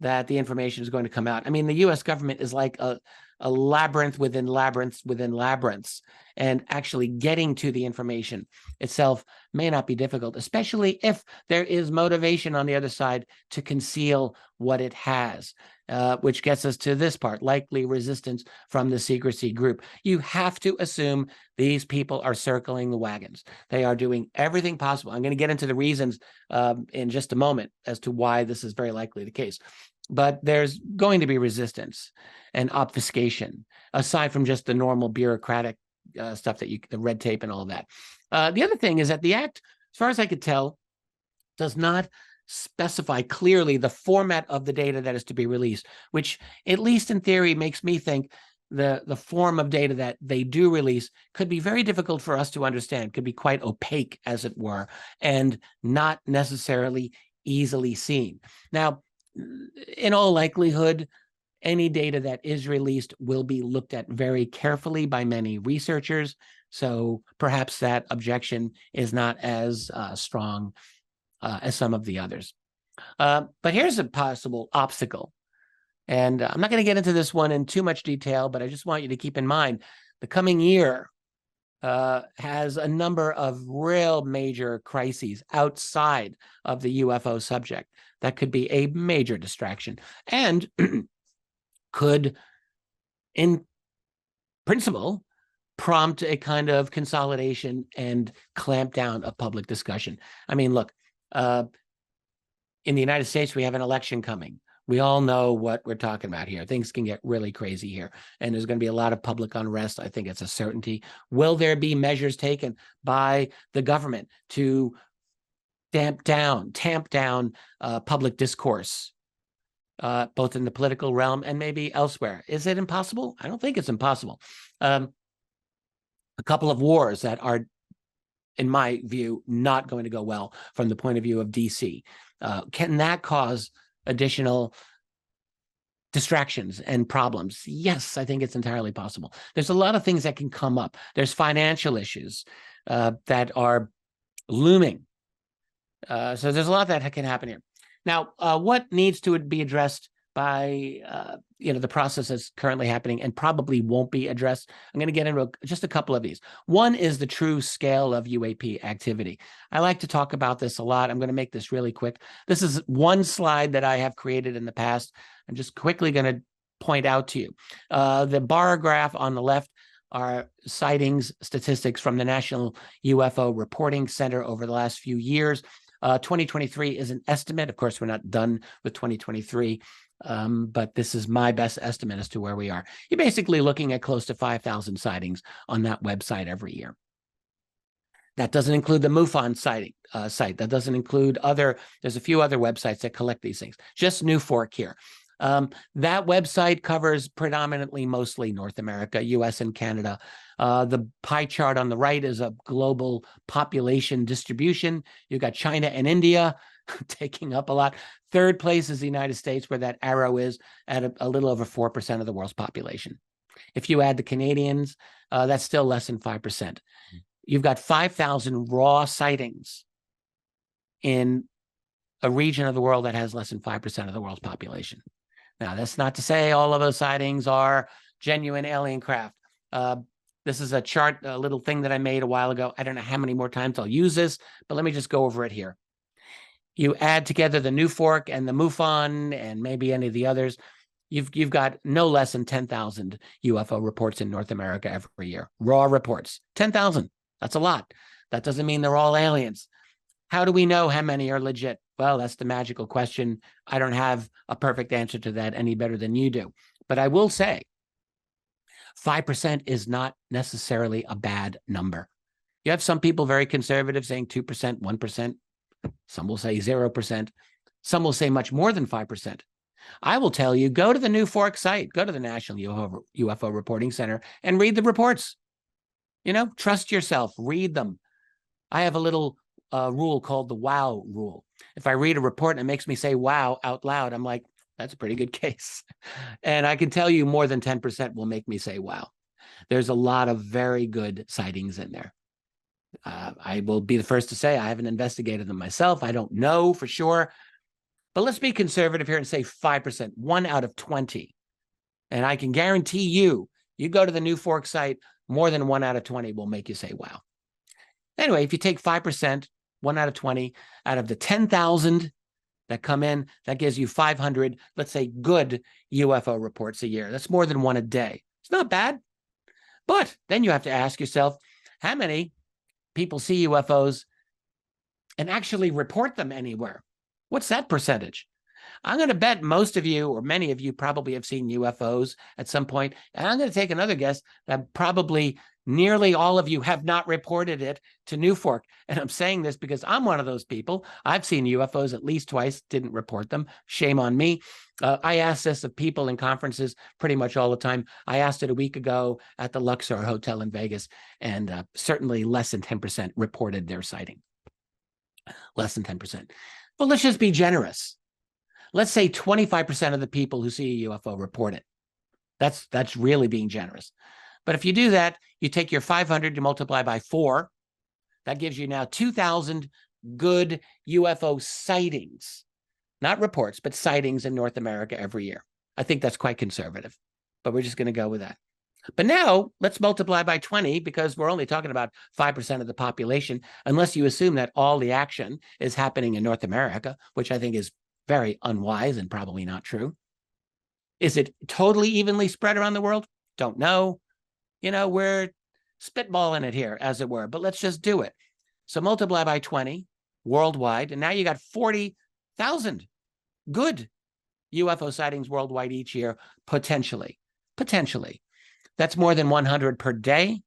that the information is going to come out. I mean, the U.S. government is like a labyrinth within labyrinths within labyrinths, and actually getting to the information itself may not be difficult, especially if there is motivation on the other side to conceal what it has, which gets us to this part: likely resistance from the secrecy group. You have to assume these people are circling the wagons. They are doing everything possible. I'm going to get into the reasons in just a moment as to why this is very likely the case. But there's going to be resistance and obfuscation, aside from just the normal bureaucratic stuff that the red tape and all of that. The other thing is that the act, as far as I could tell, does not specify clearly the format of the data that is to be released, which, at least in theory, makes me think the form of data that they do release could be very difficult for us to understand, could be quite opaque, as it were, and not necessarily easily seen. Now, in all likelihood, any data that is released will be looked at very carefully by many researchers. So perhaps that objection is not as strong as some of the others. But here's a possible obstacle. And I'm not going to get into this one in too much detail, but I just want you to keep in mind the coming year has a number of real major crises outside of the UFO subject that could be a major distraction and could, in principle, prompt a kind of consolidation and clamp down of public discussion. I mean, look, in the United States, we have an election coming. We all know what we're talking about here. Things can get really crazy here, and there's going to be a lot of public unrest. I think it's a certainty. Will there be measures taken by the government to tamp down public discourse, both in the political realm and maybe elsewhere? Is it impossible? I don't think it's impossible. A couple of wars that are, in my view, not going to go well from the point of view of DC. Can that cause additional distractions and problems? Yes, I think it's entirely possible. There's a lot of things that can come up. There's financial issues that are looming. So there's a lot that can happen here. Now, what needs to be addressed by the process that's currently happening and probably won't be addressed? I'm going to get into just a couple of these. One is the true scale of UAP activity. I like to talk about this a lot. I'm going to make this really quick. This is one slide that I have created in the past. I'm just quickly going to point out to you. The bar graph on the left are sightings statistics from the National UFO Reporting Center over the last few years. 2023 is an estimate. Of course, we're not done with 2023. But this is my best estimate as to where we are. You're basically looking at close to 5,000 sightings on that website every year. That doesn't include the MUFON site. That doesn't include there's a few other websites that collect these things. Just NUFORC here. That website covers predominantly mostly North America, US and Canada. The pie chart on the right is a global population distribution. You've got China and India taking up a lot. Third place is the United States, where that arrow is, at a little over 4% of the world's population. If you add the Canadians, that's still less than 5%. You've got 5,000 raw sightings in a region of the world that has less than 5% of the world's population. Now, that's not to say all of those sightings are genuine alien craft. This is a chart, a little thing that I made a while ago. I don't know how many more times I'll use this, but let me just go over it here. You add together the NUFORC and the MUFON and maybe any of the others, you've got no less than 10,000 UFO reports in North America every year. Raw reports, 10,000. That's a lot. That doesn't mean they're all aliens. How do we know how many are legit? Well, that's the magical question. I don't have a perfect answer to that any better than you do. But I will say 5% is not necessarily a bad number. You have some people very conservative saying 2%, 1%. Some will say 0%. Some will say much more than 5%. I will tell you, go to the NUFORC site, go to the National UFO Reporting Center and read the reports. Trust yourself, read them. I have a little rule called the wow rule. If I read a report and it makes me say wow out loud, I'm like, that's a pretty good case. And I can tell you more than 10% will make me say wow. There's a lot of very good sightings in there. I will be the first to say I haven't investigated them myself. I don't know for sure. But let's be conservative here and say 5%, 1 out of 20. And I can guarantee you, you go to the New Fork site, more than 1 out of 20 will make you say, wow. Anyway, if you take 5%, 1 out of 20, out of the 10,000 that come in, that gives you 500, let's say, good UFO reports a year. That's more than one a day. It's not bad. But then you have to ask yourself, how many people see UFOs and actually report them anywhere? What's that percentage? I'm going to bet most of you, or many of you, probably have seen UFOs at some point. And I'm going to take another guess that probably nearly all of you have not reported it to New Fork. And I'm saying this because I'm one of those people. I've seen UFOs at least twice, didn't report them. Shame on me. I ask this of people in conferences pretty much all the time. I asked it a week ago at the Luxor Hotel in Vegas, and certainly less than 10% reported their sighting. Less than 10%. Well, let's just be generous. Let's say 25% of the people who see a UFO report it. That's really being generous. But if you do that, you take your 500, you multiply by 4. That gives you now 2,000 good UFO sightings. Not reports, but sightings in North America every year. I think that's quite conservative, but we're just going to go with that. But now let's multiply by 20, because we're only talking about 5% of the population, unless you assume that all the action is happening in North America, which I think is very unwise and probably not true. Is it totally evenly spread around the world? Don't know. You know, we're spitballing it here, as it were, but let's just do it. So multiply by 20 worldwide, and now you got 40,000 good UFO sightings worldwide each year, potentially. Potentially. That's more than 100 per day.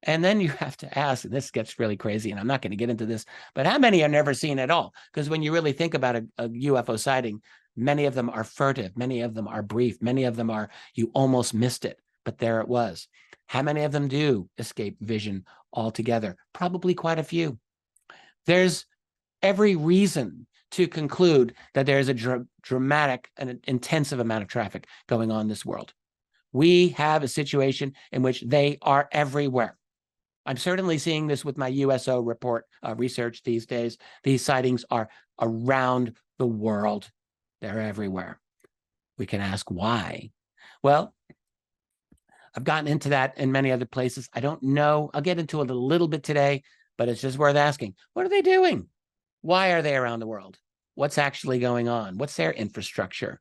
And then you have to ask, and this gets really crazy, and I'm not going to get into this, but how many are never seen at all? Because when you really think about a UFO sighting, many of them are furtive, many of them are brief, many of them are, you almost missed it, but there it was. How many of them do escape vision altogether? Probably quite a few. There's every reason to conclude that there's a dramatic and intensive amount of traffic going on in this world. We have a situation in which they are everywhere. I'm certainly seeing this with my USO report research these days. These sightings are around the world. They're everywhere. We can ask why. Well, I've gotten into that in many other places. I don't know. I'll get into it a little bit today, but it's just worth asking. What are they doing? Why are they around the world? What's actually going on? What's their infrastructure?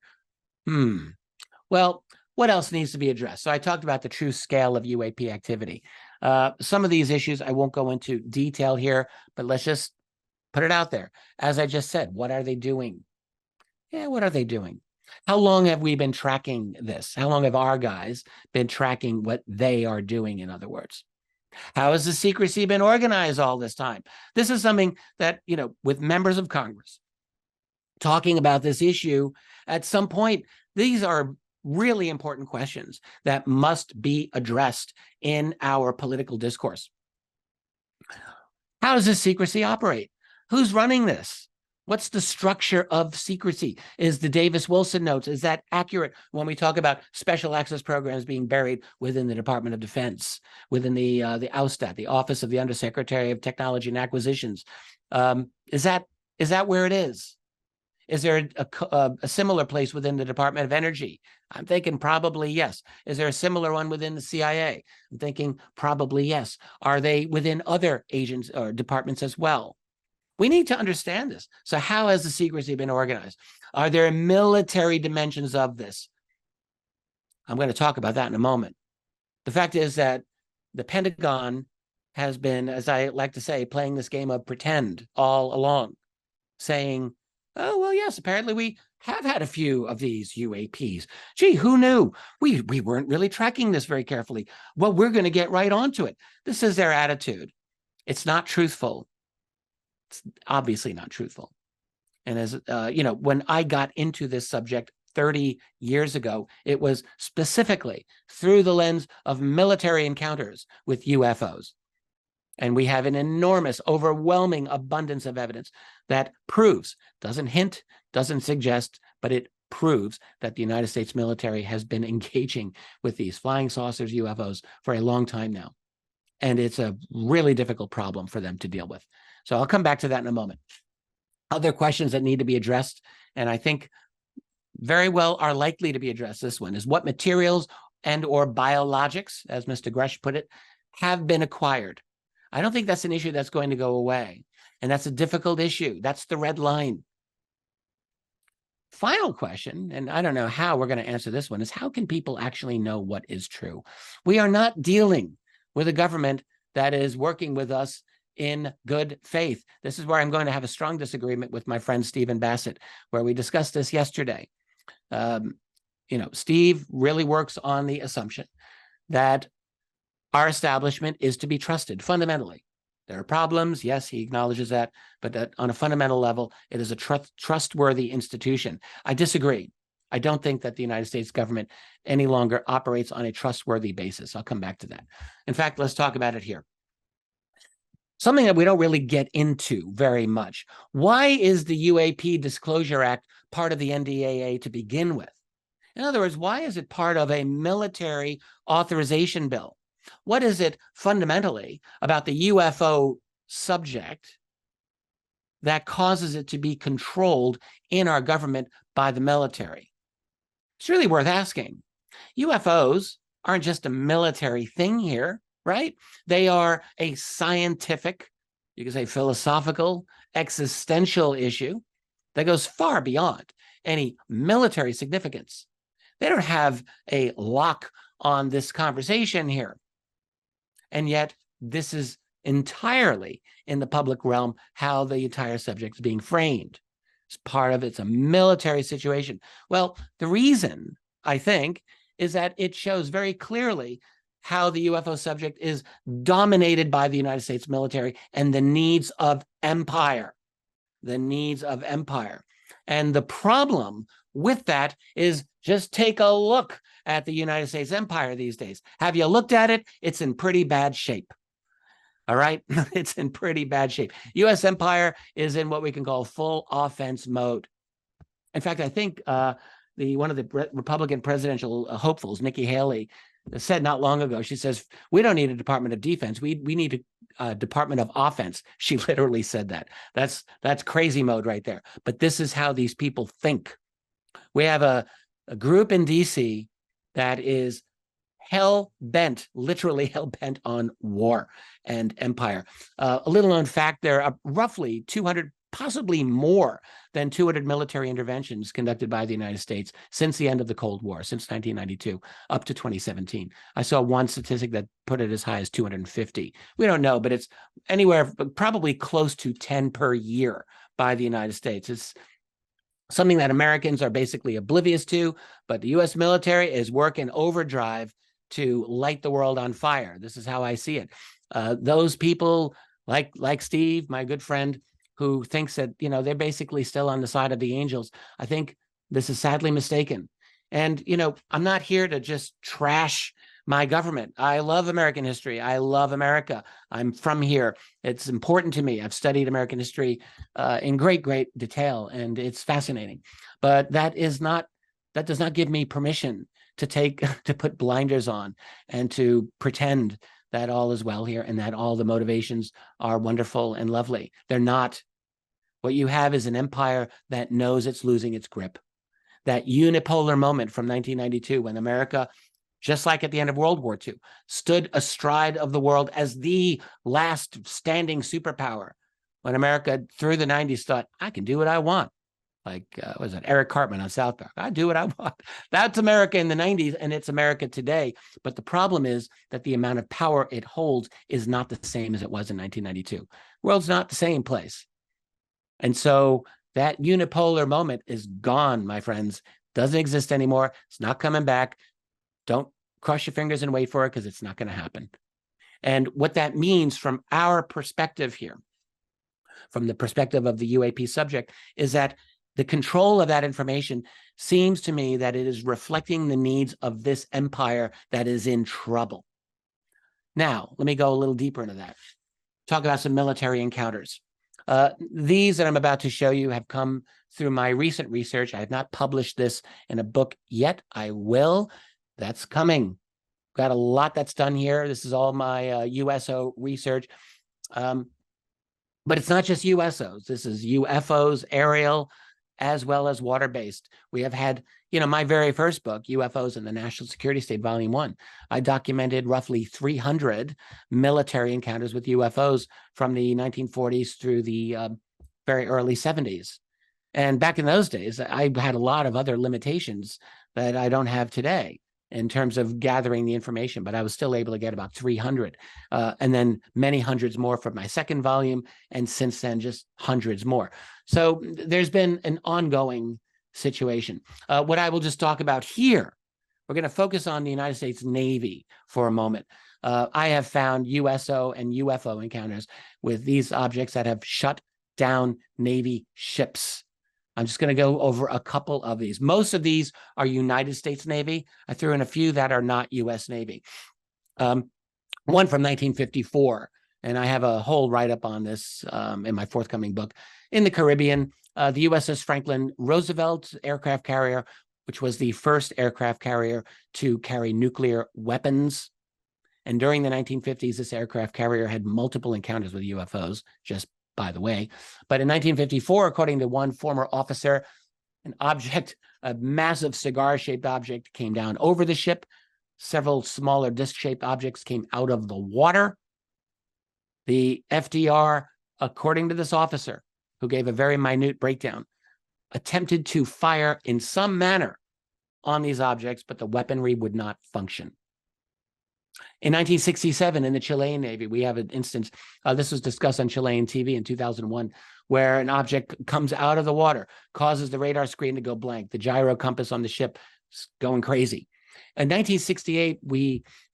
Well, what else needs to be addressed? So I talked about the true scale of UAP activity. Some of these issues I won't go into detail here, but let's just put it out there. As I just said, what are they doing? Yeah, what are they doing? How long have we been tracking this? How long have our guys been tracking what they are doing, in other words? How has the secrecy been organized all this time? This is something that, you know, with members of Congress talking about this issue at some point, these are really important questions that must be addressed in our political discourse. How does this secrecy operate? Who's running this? What's the structure of secrecy? Is the Davis-Wilson notes, is that accurate when we talk about special access programs being buried within the Department of Defense, within the OUSTAT, the Office of the Undersecretary of Technology and Acquisitions? Is that where it is? Is there a similar place within the Department of Energy? I'm thinking probably yes. Is there a similar one within the CIA? I'm thinking probably yes. Are they within other agents or departments as well? We need to understand this. So how has the secrecy been organized? Are there military dimensions of this? I'm going to talk about that in a moment. The fact is that the Pentagon has been, as I like to say, playing this game of pretend all along, saying, oh, well, yes, apparently we have had a few of these UAPs. Gee, who knew? We weren't really tracking this very carefully. Well, we're going to get right onto it. This is their attitude. It's not truthful. It's obviously not truthful. And as you know, when I got into this subject 30 years ago, it was specifically through the lens of military encounters with UFOs. And we have an enormous, overwhelming abundance of evidence that proves, doesn't hint, doesn't suggest, but it proves that the United States military has been engaging with these flying saucers, UFOs, for a long time now. And it's a really difficult problem for them to deal with. So I'll come back to that in a moment. Other questions that need to be addressed, and I think very well are likely to be addressed, this one, is what materials and or biologics, as Mr. Grush put it, have been acquired. I don't think that's an issue that's going to go away. And that's a difficult issue. That's the red line. Final question, and I don't know how we're going to answer this one, is how can people actually know what is true? We are not dealing with a government that is working with us in good faith. This is where I'm going to have a strong disagreement with my friend Stephen Bassett, where we discussed this yesterday. Steve really works on the assumption that our establishment is to be trusted fundamentally. There are problems, yes, he acknowledges that, but that on a fundamental level, it is a trustworthy institution. I disagree. I don't think that the United States government any longer operates on a trustworthy basis. I'll come back to that. In fact, let's talk about it here. Something that we don't really get into very much. Why is the UAP Disclosure Act part of the NDAA to begin with? In other words, why is it part of a military authorization bill? What is it fundamentally about the UFO subject that causes it to be controlled in our government by the military? It's really worth asking. UFOs aren't just a military thing here, right? They are a scientific, you could say philosophical, existential issue that goes far beyond any military significance. They don't have a lock on this conversation here. And yet, this is entirely in the public realm how the entire subject is being framed. It's part of it's a military situation. Well, the reason, I think, is that it shows very clearly how the UFO subject is dominated by the United States military and the needs of empire. The needs of empire. And the problem with that is just take a look at the United States empire these days. Have you looked at it? It's in pretty bad shape. All right? It's in pretty bad shape. U.S. empire is in what we can call full offense mode. In fact, I think one of the Republican presidential hopefuls, Nikki Haley, said not long ago, she says, we don't need a Department of Defense. We need a Department of Offense. She literally said that. That's crazy mode right there. But this is how these people think. We have a group in D.C. that is hell-bent, literally hell-bent on war and empire. A little known fact, there are roughly 200, possibly more than 200 military interventions conducted by the United States since the end of the Cold War, since 1992, up to 2017. I saw one statistic that put it as high as 250. We don't know, but it's anywhere, probably close to 10 per year by the United States. It's something that Americans are basically oblivious to, but the U.S. military is working overdrive to light the world on fire. This is how I see it. Those people like Steve, my good friend, who thinks that, they're basically still on the side of the angels, I think this is sadly mistaken. And, I'm not here to just trash my government. I love American history. I love America. I'm from here. It's important to me. I've studied American history in great detail, and it's fascinating. But that does not give me permission to put blinders on and to pretend that all is well here and that all the motivations are wonderful and lovely. They're not. What you have is an empire that knows it's losing its grip. That unipolar moment from 1992 when America, just like at the end of World War II, stood astride of the world as the last standing superpower. When America, through the 90s, thought, I can do what I want. Like, was it Eric Cartman on South Park? I do what I want. That's America in the 90s, and it's America today. But the problem is that the amount of power it holds is not the same as it was in 1992. The world's not the same place. And so that unipolar moment is gone, my friends. Doesn't exist anymore. It's not coming back. Don't cross your fingers and wait for it, because it's not going to happen. And what that means from our perspective here, from the perspective of the UAP subject, is that the control of that information seems to me that it is reflecting the needs of this empire that is in trouble. Now, let me go a little deeper into that. Talk about some military encounters. These that I'm about to show you have come through my recent research. I have not published this in a book yet. I will. That's coming. Got a lot that's done here. This is all my USO research. But it's not just USOs. This is UFOs, aerial, as well as water-based. We have had, my very first book, UFOs and the National Security State, Volume 1. I documented roughly 300 military encounters with UFOs from the 1940s through the very early 70s. And back in those days, I had a lot of other limitations that I don't have today in terms of gathering the information, but I was still able to get about 300, and then many hundreds more from my second volume, and since then, just hundreds more. So there's been an ongoing situation. What I will just talk about here, we're going to focus on the United States Navy for a moment. I have found USO and UFO encounters with these objects that have shut down Navy ships. I'm just going to go over a couple of these. Most of these are United States Navy. I threw in a few that are not U.S. Navy. One from 1954, and I have a whole write-up on this in my forthcoming book. In the Caribbean, the USS Franklin Roosevelt aircraft carrier, which was the first aircraft carrier to carry nuclear weapons. And during the 1950s, this aircraft carrier had multiple encounters with UFOs, just by the way. But in 1954, according to one former officer, an object, a massive cigar-shaped object, came down over the ship. Several smaller disc-shaped objects came out of the water. The FDR, according to this officer, who gave a very minute breakdown, attempted to fire in some manner on these objects, but the weaponry would not function. In 1967, in the Chilean Navy, we have an instance, this was discussed on Chilean TV in 2001, where an object comes out of the water, causes the radar screen to go blank, the gyro compass on the ship is going crazy. In 1968,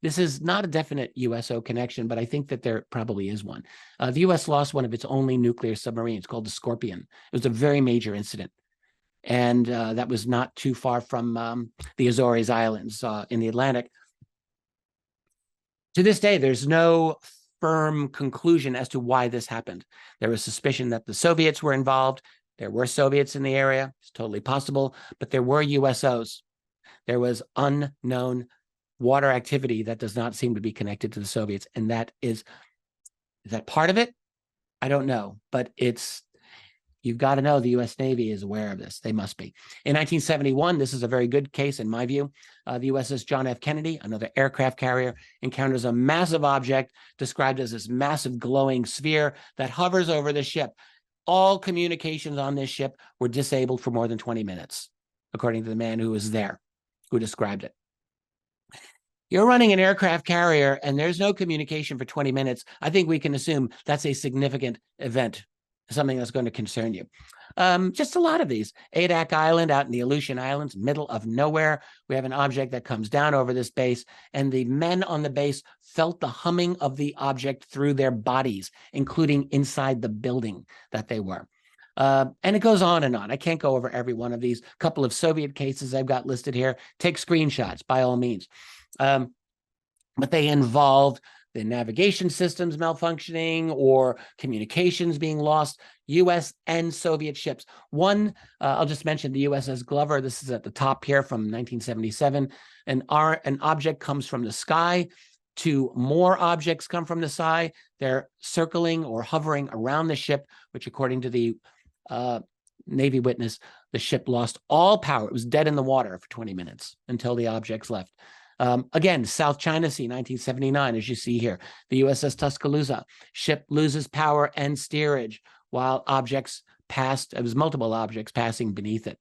this is not a definite USO connection, but I think that there probably is one. The U.S. lost one of its only nuclear submarines called the Scorpion. It was a very major incident. And that was not too far from the Azores Islands in the Atlantic. To this day, there's no firm conclusion as to why this happened. There was suspicion that the Soviets were involved. There were Soviets in the area. It's totally possible, but there were USOs. There was unknown water activity that does not seem to be connected to the Soviets. And is that part of it? I don't know, but you've got to know the U.S. Navy is aware of this. They must be. In 1971, this is a very good case in my view. The USS John F. Kennedy, another aircraft carrier, encounters a massive object described as this massive glowing sphere that hovers over the ship. All communications on this ship were disabled for more than 20 minutes, according to the man who was there, who described it. You're running an aircraft carrier and there's no communication for 20 minutes. I think we can assume that's a significant event, something that's going to concern you. Just a lot of these. Adak Island out in the Aleutian Islands, middle of nowhere. We have an object that comes down over this base, and the men on the base felt the humming of the object through their bodies, including inside the building that they were. And it goes on and on. I can't go over every one of these. A couple of Soviet cases I've got listed here. Take screenshots by all means. But they involved the navigation systems malfunctioning or communications being lost, U.S. and Soviet ships. One, I'll just mention the USS Glover. This is at the top here from 1977. An object comes from the sky. Two more objects come from the sky. They're circling or hovering around the ship, which according to the Navy witness, the ship lost all power. It was dead in the water for 20 minutes until the objects left. Again, South China Sea, 1979, as you see here. The USS Tuscaloosa, ship loses power and steerage while objects passed. It was multiple objects passing beneath it.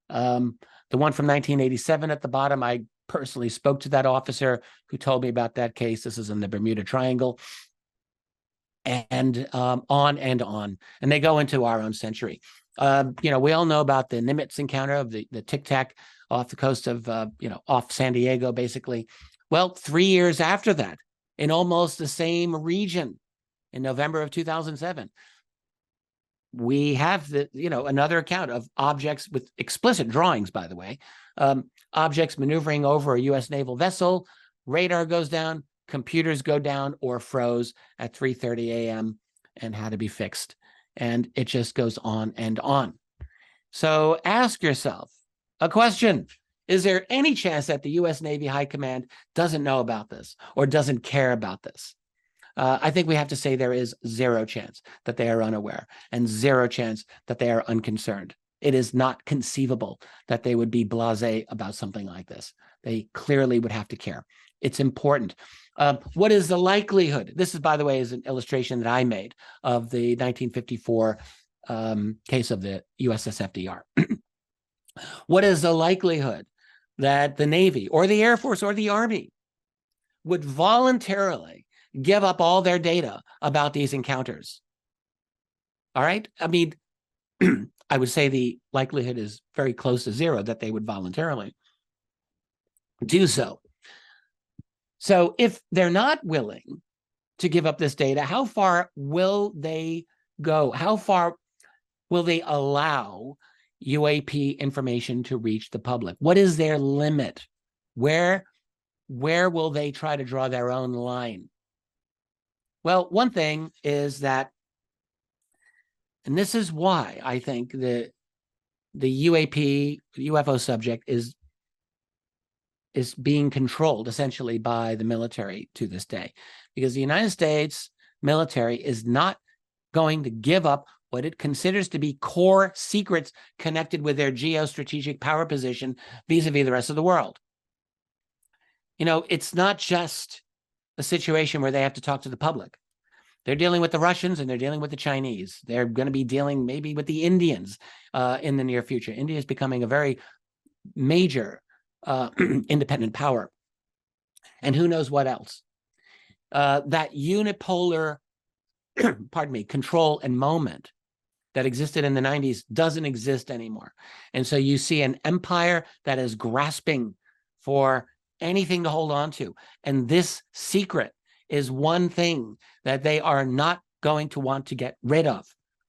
The one from 1987 at the bottom, I personally spoke to that officer who told me about that case. This is in the Bermuda Triangle. And on and on. And they go into our own century. We all know about the Nimitz encounter of the Tic Tac off the coast of, off San Diego, basically. Well, 3 years after that, in almost the same region, in November of 2007, we have another account of objects with explicit drawings, by the way, objects maneuvering over a U.S. naval vessel, radar goes down, computers go down or froze at 3:30 a.m. and had to be fixed. And it just goes on and on. So ask yourself a question. Is there any chance that the U.S. Navy High Command doesn't know about this or doesn't care about this? I think we have to say there is zero chance that they are unaware and zero chance that they are unconcerned. It is not conceivable that they would be blasé about something like this. They clearly would have to care. It's important. What is the likelihood? This is, by the way, is an illustration that I made of the 1954 case of the USS FDR. What is the likelihood that the Navy or the Air Force or the Army would voluntarily give up all their data about these encounters? All right. I mean, I would say the likelihood is very close to zero that they would voluntarily do so. So if they're not willing to give up this data, how far will they go? How far will they allow UAP information to reach the public? What is their limit? Where will they try to draw their own line? Well, one thing is that, and this is why I think the UAP, UFO subject is being controlled essentially by the military to this day, because the United States military is not going to give up what it considers to be core secrets connected with their geostrategic power position vis-a-vis the rest of the world. You know, it's not just a situation where they have to talk to the public. They're dealing with the Russians and they're dealing with the Chinese. They're going to be dealing maybe with the Indians in the near future. India is becoming a very major independent power. And who knows what else. That unipolar, pardon me, control and moment that existed in the 90s doesn't exist anymore. And so you see an empire that is grasping for anything to hold on to. And this secret is one thing that they are not going to want to get rid of.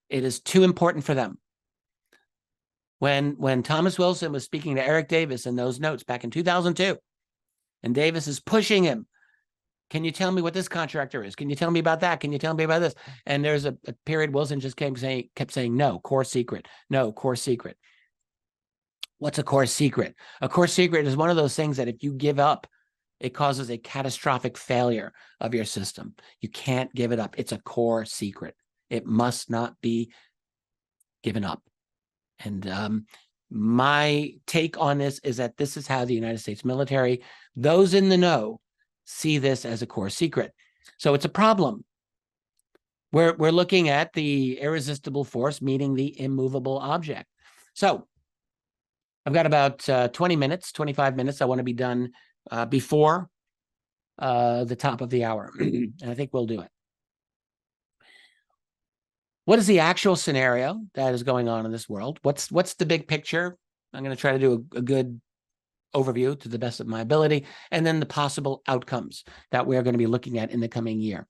It is too important for them. When Thomas Wilson was speaking to Eric Davis in those notes back in 2002, and Davis is pushing him, can you tell me what this contractor is? Can you tell me about that? Can you tell me about this? And there's a period Wilson just kept saying, no, core secret, no, core secret. What's a core secret? A core secret is one of those things that if you give up, it causes a catastrophic failure of your system. You can't give it up. It's a core secret. It must not be given up. And my take on this is that this is how the United States military, those in the know, see this as a core secret. So it's a problem. We're looking at the irresistible force meeting the immovable object. So I've got about 20 minutes, 25 minutes. I want to be done before the top of the hour. And I think we'll do it. What is the actual scenario that is going on in this world? What's the big picture? I'm going to try to do a good overview to the best of my ability, and then the possible outcomes that we're going to be looking at in the coming year.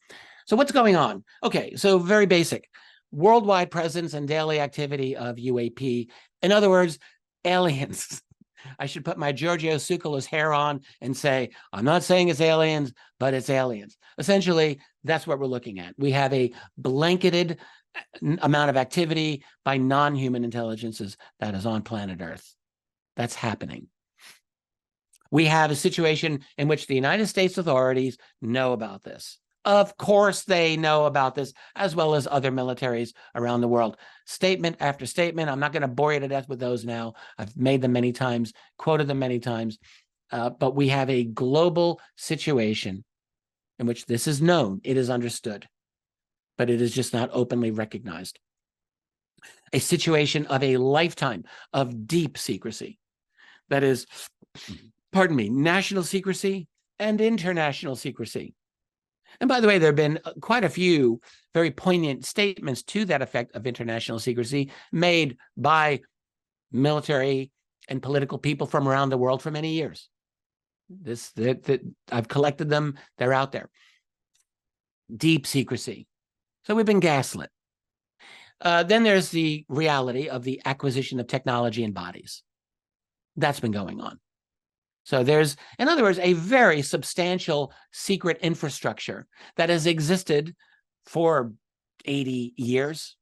So what's going on? Okay, so very basic. Worldwide presence and daily activity of UAP. In other words, aliens. I should put my Giorgio Tsoukalos hair on and say, I'm not saying it's aliens, but it's aliens. Essentially, that's what we're looking at. We have a blanketed amount of activity by non-human intelligences that is on planet Earth. That's happening. We have a situation in which the United States authorities know about this. Of course, they know about this, as well as other militaries around the world. Statement after statement. I'm not going to bore you to death with those now. I've made them many times, quoted them many times. But we have a global situation in which this is known. It is understood, but it is just not openly recognized. A situation of a lifetime of deep secrecy. That is, pardon me, national secrecy and international secrecy. And by the way, there have been quite a few very poignant statements to that effect of international secrecy made by military and political people from around the world for many years. I've collected them. They're out there. Deep secrecy. So we've been gaslit. Then there's the reality of the acquisition of technology and bodies. That's been going on. So there's, in other words, a very substantial secret infrastructure that has existed for 80 years,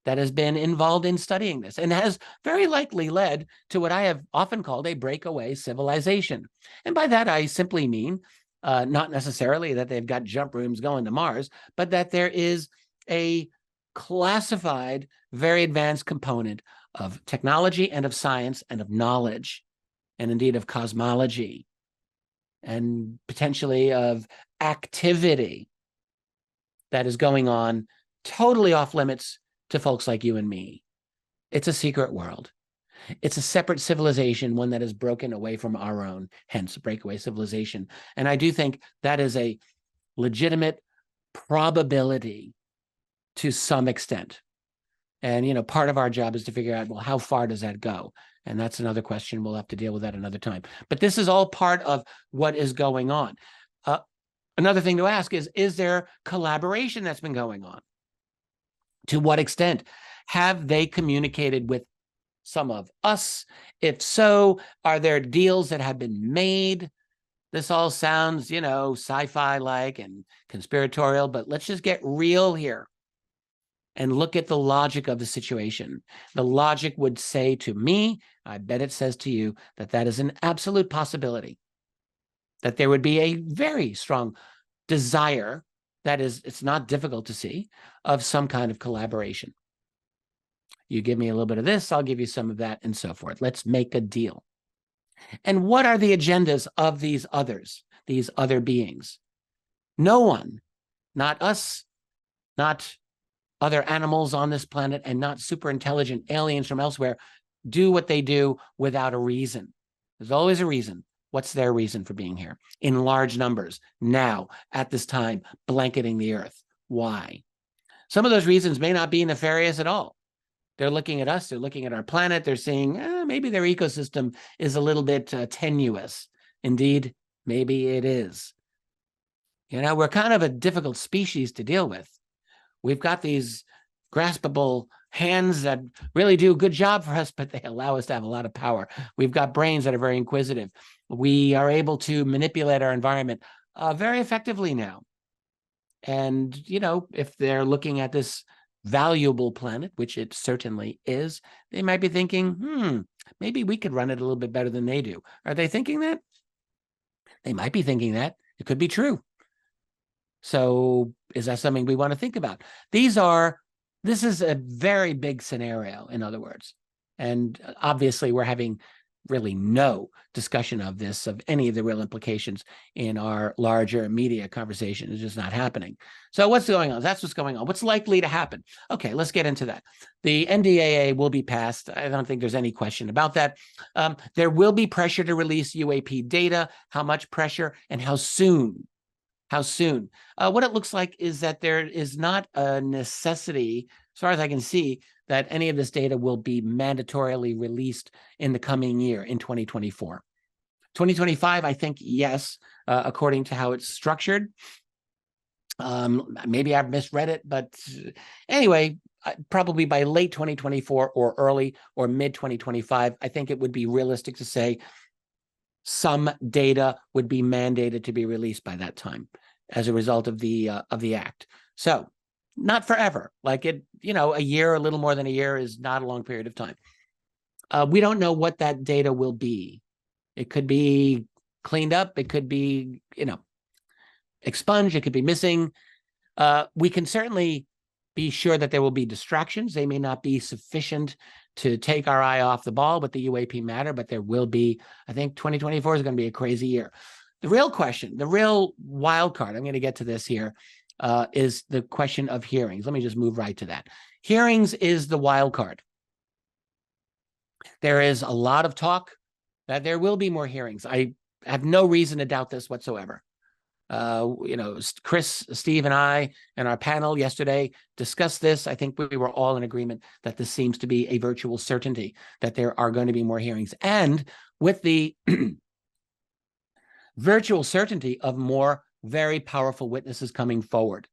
that has been involved in studying this and has very likely led to what I have often called a breakaway civilization. And by that, I simply mean not necessarily that they've got jump rooms going to Mars, but that there is a classified, very advanced component of technology and of science and of knowledge, and indeed of cosmology, and potentially of activity that is going on totally off limits to folks like you and me. It's a secret world. It's a separate civilization, one that is broken away from our own, hence breakaway civilization. And I do think that is a legitimate probability to some extent. And, you know, part of our job is to figure out, well, how far does that go? And that's another question. We'll have to deal with that another time. But this is all part of what is going on. Another thing to ask is there collaboration that's been going on? To what extent? Have they communicated with some of us? If so, are there deals that have been made? This all sounds, you know, sci-fi-like and conspiratorial, but let's just get real here and look at the logic of the situation. The logic would say to me, I bet it says to you, that that is an absolute possibility, that there would be a very strong desire, that is, it's not difficult to see, of some kind of collaboration. You give me a little bit of this, I'll give you some of that, and so forth. Let's make a deal. And what are the agendas of these others, these other beings? No one, not us, not other animals on this planet, and not super intelligent aliens from elsewhere, do what they do without a reason. There's always a reason. What's their reason for being here? In large numbers, now, at this time, blanketing the Earth. Why? Some of those reasons may not be nefarious at all. They're looking at us, they're looking at our planet, they're saying, maybe their ecosystem is a little bit tenuous. Indeed, maybe it is. You know, we're kind of a difficult species to deal with. We've got these graspable hands that really do a good job for us, but they allow us to have a lot of power. We've got brains that are very inquisitive. We are able to manipulate our environment very effectively now. And, you know, if they're looking at this valuable planet, which it certainly is, they might be thinking, maybe we could run it a little bit better than they do. Are they thinking that? They might be thinking that. It could be true. So is that something we want to think about? This is a very big scenario, in other words. And obviously we're having really no discussion of this, of any of the real implications in our larger media conversation. It's just not happening. So what's going on? That's what's going on. What's likely to happen? Okay, let's get into that. The NDAA will be passed. I don't think there's any question about that. There will be pressure to release UAP data. How much pressure and how soon? How soon? What it looks like is that there is not a necessity, as far as I can see, that any of this data will be mandatorily released in the coming year, in 2024. 2025, I think, yes, according to how it's structured. Maybe I've misread it, but anyway, probably by late 2024 or early or mid 2025, I think it would be realistic to say some data would be mandated to be released by that time as a result of the act. So not forever, like it, you know, a year, a little more than a year is not a long period of time. We don't know what that data will be. It could be cleaned up. It could be, you know, expunged. It could be missing. We can certainly be sure that there will be distractions. They may not be sufficient to take our eye off the ball with the UAP matter, but there will be. I think 2024 is going to be a crazy year. The real question, the real wild card, I'm going to get to this here, is the question of hearings. Let me just move right to that. Hearings is the wild card. There is a lot of talk that there will be more hearings. I have no reason to doubt this whatsoever. You know, Chris, Steve, and I and our panel yesterday discussed this. I think we were all in agreement that this seems to be a virtual certainty, that there are going to be more hearings. And with the virtual certainty of more very powerful witnesses coming forward.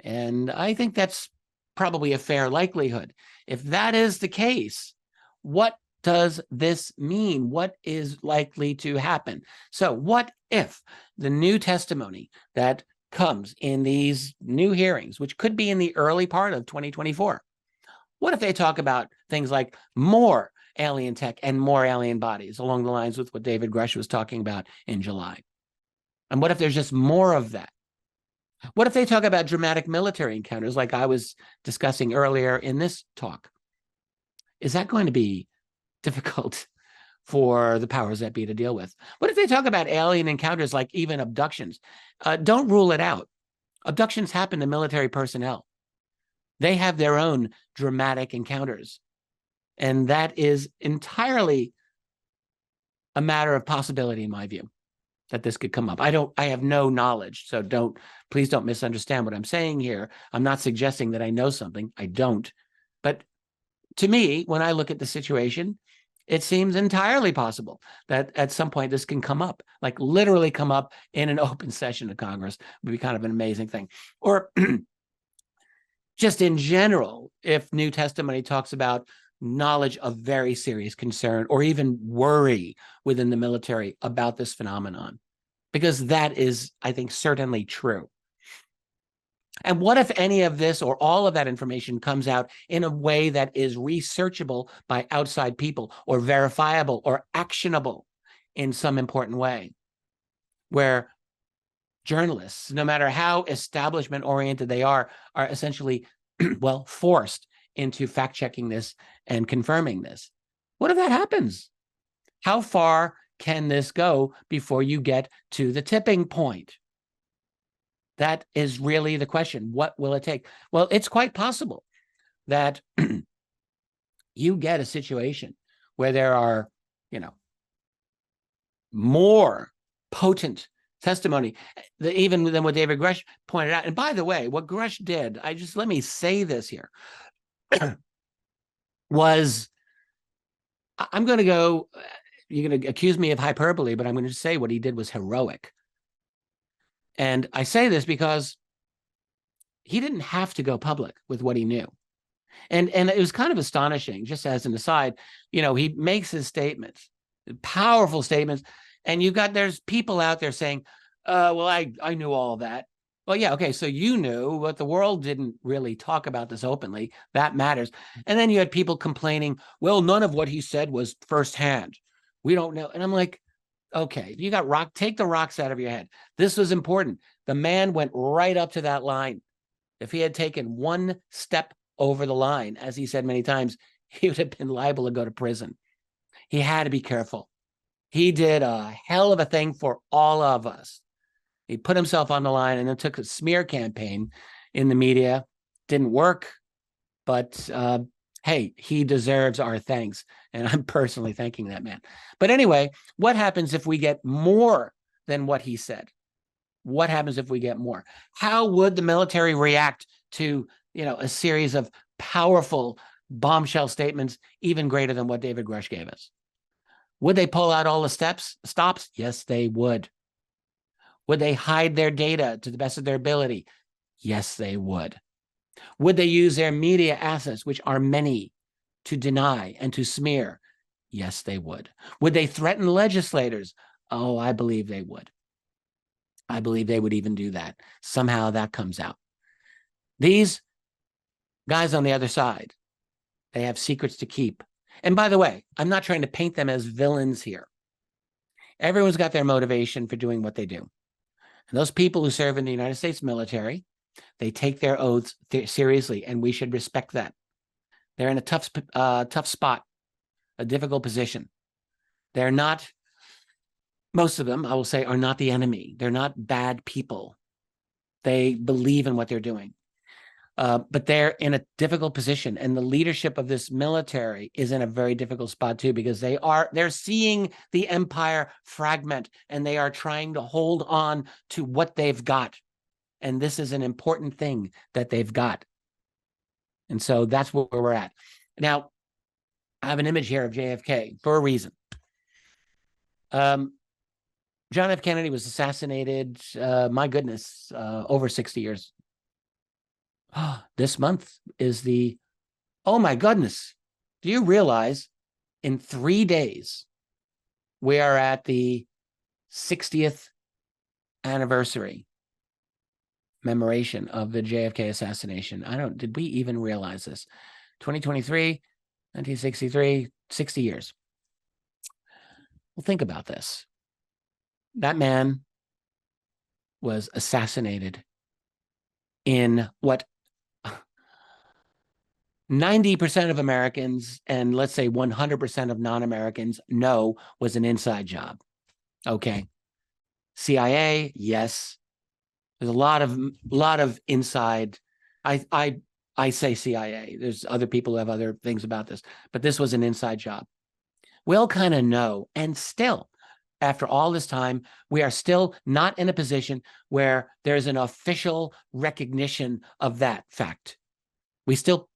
And I think that's probably a fair likelihood. If that is the case, what does this mean? What is likely to happen? So what if the new testimony that comes in these new hearings, which could be in the early part of 2024, What if they talk about things like more alien tech and more alien bodies, along the lines with what David Grush was talking about in July? And what if there's just more of that? What if they talk about dramatic military encounters like I was discussing earlier in this talk? Is that going to be difficult for the powers that be to deal with? What if they talk about alien encounters like even abductions? Don't rule it out. Abductions happen to military personnel. They have their own dramatic encounters. And that is entirely a matter of possibility, in my view, that this could come up. I have no knowledge, so please don't misunderstand what I'm saying here. I'm not suggesting that I know something. I don't. But to me, when I look at the situation, it seems entirely possible that at some point this can come up, like literally come up in an open session of Congress. It would be kind of an amazing thing. Or just in general, if new testimony talks about knowledge of very serious concern or even worry within the military about this phenomenon, because that is, I think, certainly true. And what if any of this or all of that information comes out in a way that is researchable by outside people or verifiable or actionable in some important way, where journalists, no matter how establishment oriented they are essentially, well, forced into fact checking this and confirming this? What if that happens? How far can this go before you get to the tipping point? That is really the question. What will it take? Well, it's quite possible that you get a situation where there are, more potent testimony even than what David Grush pointed out. And by the way, what Grush did, let me say this here, was, I'm going to go, you're going to accuse me of hyperbole, but I'm going to say what he did was heroic. And I say this because he didn't have to go public with what he knew. And it was kind of astonishing, just as an aside, he makes his statements, powerful statements, and there's people out there saying, well, I knew all of that. Well, yeah, okay, so you knew, but the world didn't really talk about this openly. That matters. And then you had people complaining, well, none of what he said was firsthand. We don't know. And I'm like, okay, you got take the rocks out of your head. This was important. The man went right up to that line. If he had taken one step over the line, as he said many times, he would have been liable to go to prison. He had to be careful. He did a hell of a thing for all of us. He put himself on the line and then took a smear campaign in the media. Didn't work, but hey, he deserves our thanks. And I'm personally thanking that man. But anyway, what happens if we get more than what he said? What happens if we get more? How would the military react to, a series of powerful bombshell statements, even greater than what David Grush gave us? Would they pull out all the stops? Yes, they would. Would they hide their data to the best of their ability? Yes, they would. Would they use their media assets, which are many, to deny and to smear? Yes, they would. Would they threaten legislators? Oh, I believe they would. I believe they would even do that. Somehow that comes out. These guys on the other side, they have secrets to keep. And by the way, I'm not trying to paint them as villains here. Everyone's got their motivation for doing what they do. And those people who serve in the United States military, they take their oaths seriously, and we should respect that. They're in a tough spot, a difficult position. They're not, most of them, I will say, are not the enemy. They're not bad people. They believe in what they're doing. But they're in a difficult position, and the leadership of this military is in a very difficult spot too, because they're seeing the empire fragment, and they are trying to hold on to what they've got. And this is an important thing that they've got. And so that's where we're at. Now, I have an image here of JFK for a reason. John F. Kennedy was assassinated, my goodness, over 60 years. This month is oh my goodness. Do you realize in 3 days, we are at the 60th anniversary commemoration of the JFK assassination? Did we even realize this? 2023, 1963, 60 years. Well, think about this. That man was assassinated in what 90% of Americans and let's say 100% of non-Americans know was an inside job. Okay. CIA, yes. There's a lot of inside. I say CIA. There's other people who have other things about this, but this was an inside job. We'll kind of know. And still, after all this time, we are still not in a position where there's an official recognition of that fact. We still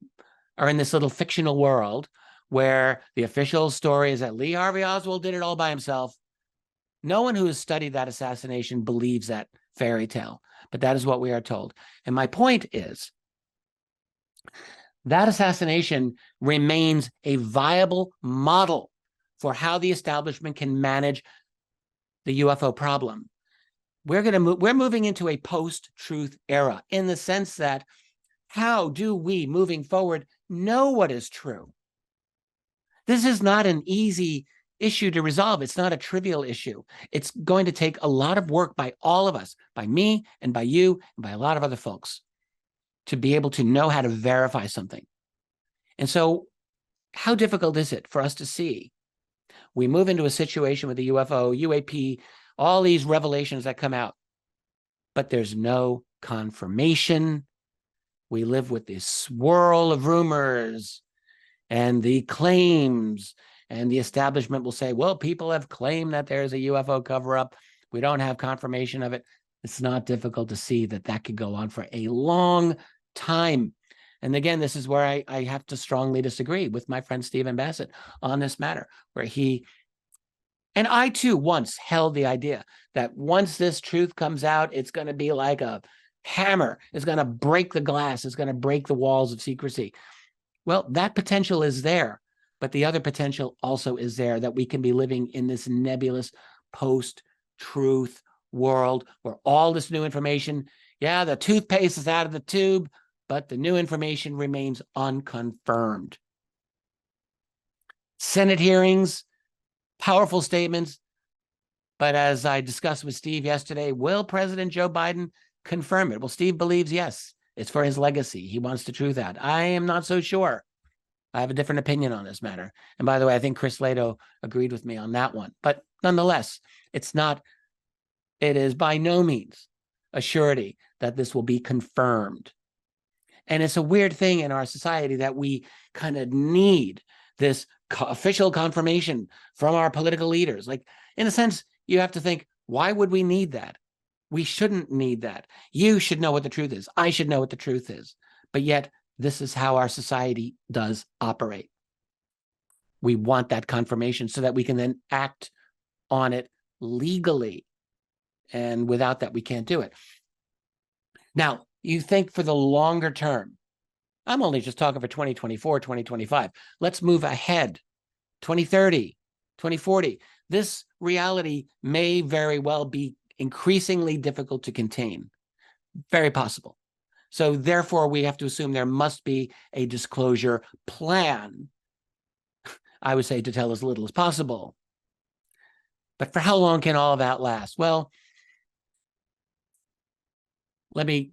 are in this little fictional world where the official story is that Lee Harvey Oswald did it all by himself. No one who has studied that assassination believes that fairy tale, but that is what we are told. And my point is that assassination remains a viable model for how the establishment can manage the UFO problem. We're moving into a post-truth era in the sense that how do we, moving forward, know what is true? This is not an easy issue to resolve. It's not a trivial issue. It's going to take a lot of work by all of us, by me and by you and by a lot of other folks, to be able to know how to verify something. And so how difficult is it for us to see? We move into a situation with the UFO, UAP, all these revelations that come out, but there's no confirmation. We live with this swirl of rumors and the claims, and the establishment will say, well, people have claimed that there's a UFO cover-up. We don't have confirmation of it. It's not difficult to see that that could go on for a long time. And again, this is where I have to strongly disagree with my friend Stephen Bassett on this matter, where he, and I too once held the idea that once this truth comes out, it's going to be like a hammer. It's going to break the glass. It's going to break the walls of secrecy. Well, that potential is there, but the other potential also is there, that we can be living in this nebulous post-truth world where all this new information, yeah, the toothpaste is out of the tube, but the new information remains unconfirmed. Senate hearings, powerful statements, but as I discussed with Steve yesterday, will President Joe Biden confirm it? Well, Steve believes yes. It's for his legacy. He wants the truth out. I am not so sure. I have a different opinion on this matter. And by the way, I think Chris Lehto agreed with me on that one. But nonetheless, it is by no means a surety that this will be confirmed. And it's a weird thing in our society that we kind of need this official confirmation from our political leaders. Like, in a sense, you have to think, why would we need that? We shouldn't need that. You should know what the truth is. I should know what the truth is. But yet, this is how our society does operate. We want that confirmation so that we can then act on it legally. And without that, we can't do it. Now, you think for the longer term, I'm only just talking for 2024, 2025. Let's move ahead. 2030, 2040. This reality may very well be increasingly difficult to contain. Very possible. So therefore, we have to assume there must be a disclosure plan. I would say to tell as little as possible. But for how long can all of that last? Well, let me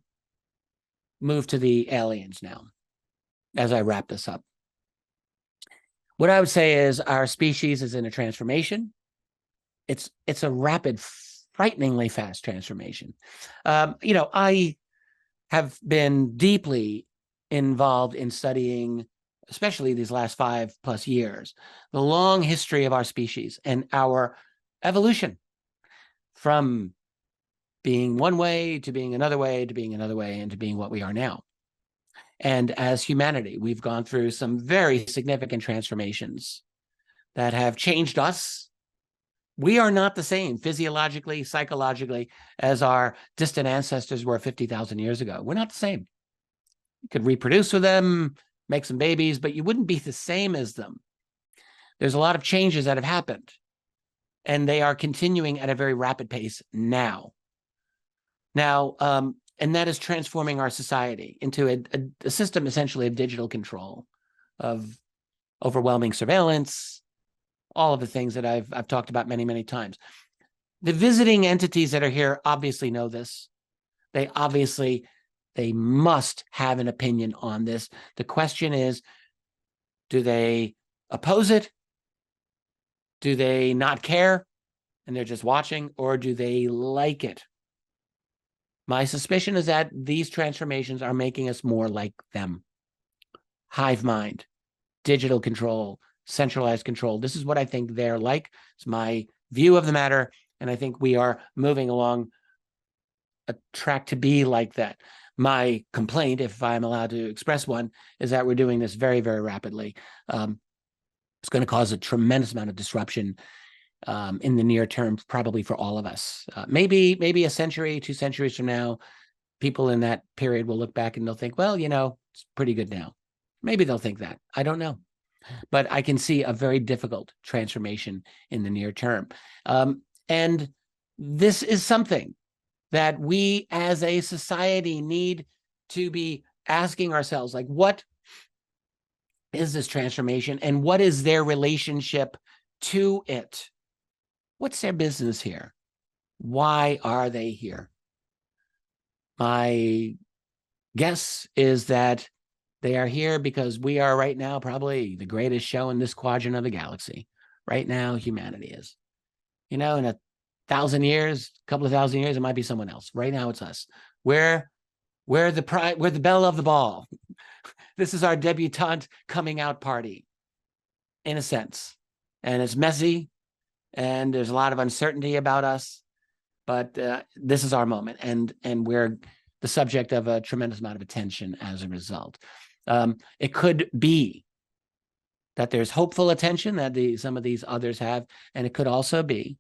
move to the aliens now as I wrap this up. What I would say is our species is in a transformation. It's a rapid, frighteningly fast transformation. I have been deeply involved in studying, especially these last 5+ years, the long history of our species and our evolution from being one way to being another way to being another way and to being what we are now. And as humanity, we've gone through some very significant transformations that have changed us. We are not the same physiologically, psychologically, as our distant ancestors were 50,000 years ago. We're not the same. You could reproduce with them, make some babies, but you wouldn't be the same as them. There's a lot of changes that have happened, and they are continuing at a very rapid pace now. And that is transforming our society into a system essentially of digital control, of overwhelming surveillance, all of the things that I've talked about many, many times. The visiting entities that are here obviously know this. They must have an opinion on this. The question is, do they oppose it? Do they not care and they're just watching, or do they like it? My suspicion is that these transformations are making us more like them. Hive mind, digital control, centralized control. This is what I think they're like. It's my view of the matter, and I think we are moving along a track to be like that. My complaint, if I'm allowed to express one, is that we're doing this very, very rapidly. It's going to cause a tremendous amount of disruption in the near term, probably for all of us. Maybe a century, 2 centuries from now, people in that period will look back and they'll think, well, it's pretty good now. Maybe they'll think that. I don't know. But I can see a very difficult transformation in the near term. And this is something that we as a society need to be asking ourselves, like, what is this transformation and what is their relationship to it? What's their business here? Why are they here? My guess is that they are here because we are right now probably the greatest show in this quadrant of the galaxy. Right now, humanity is. In 1,000 years, a couple of thousand years, it might be someone else. Right now, it's us. We're the belle of the ball. This is our debutante coming out party, in a sense. And it's messy, and there's a lot of uncertainty about us. But this is our moment, and we're the subject of a tremendous amount of attention as a result. It could be that there's hopeful attention that some of these others have, and it could also be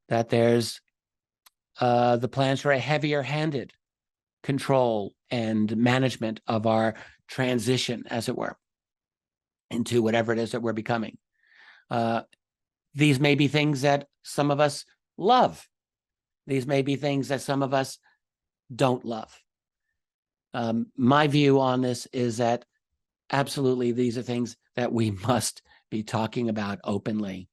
that there's the plans for a heavier-handed control and management of our transition, as it were, into whatever it is that we're becoming. These may be things that some of us love. These may be things that some of us don't love. My view on this is that absolutely these are things that we must be talking about openly.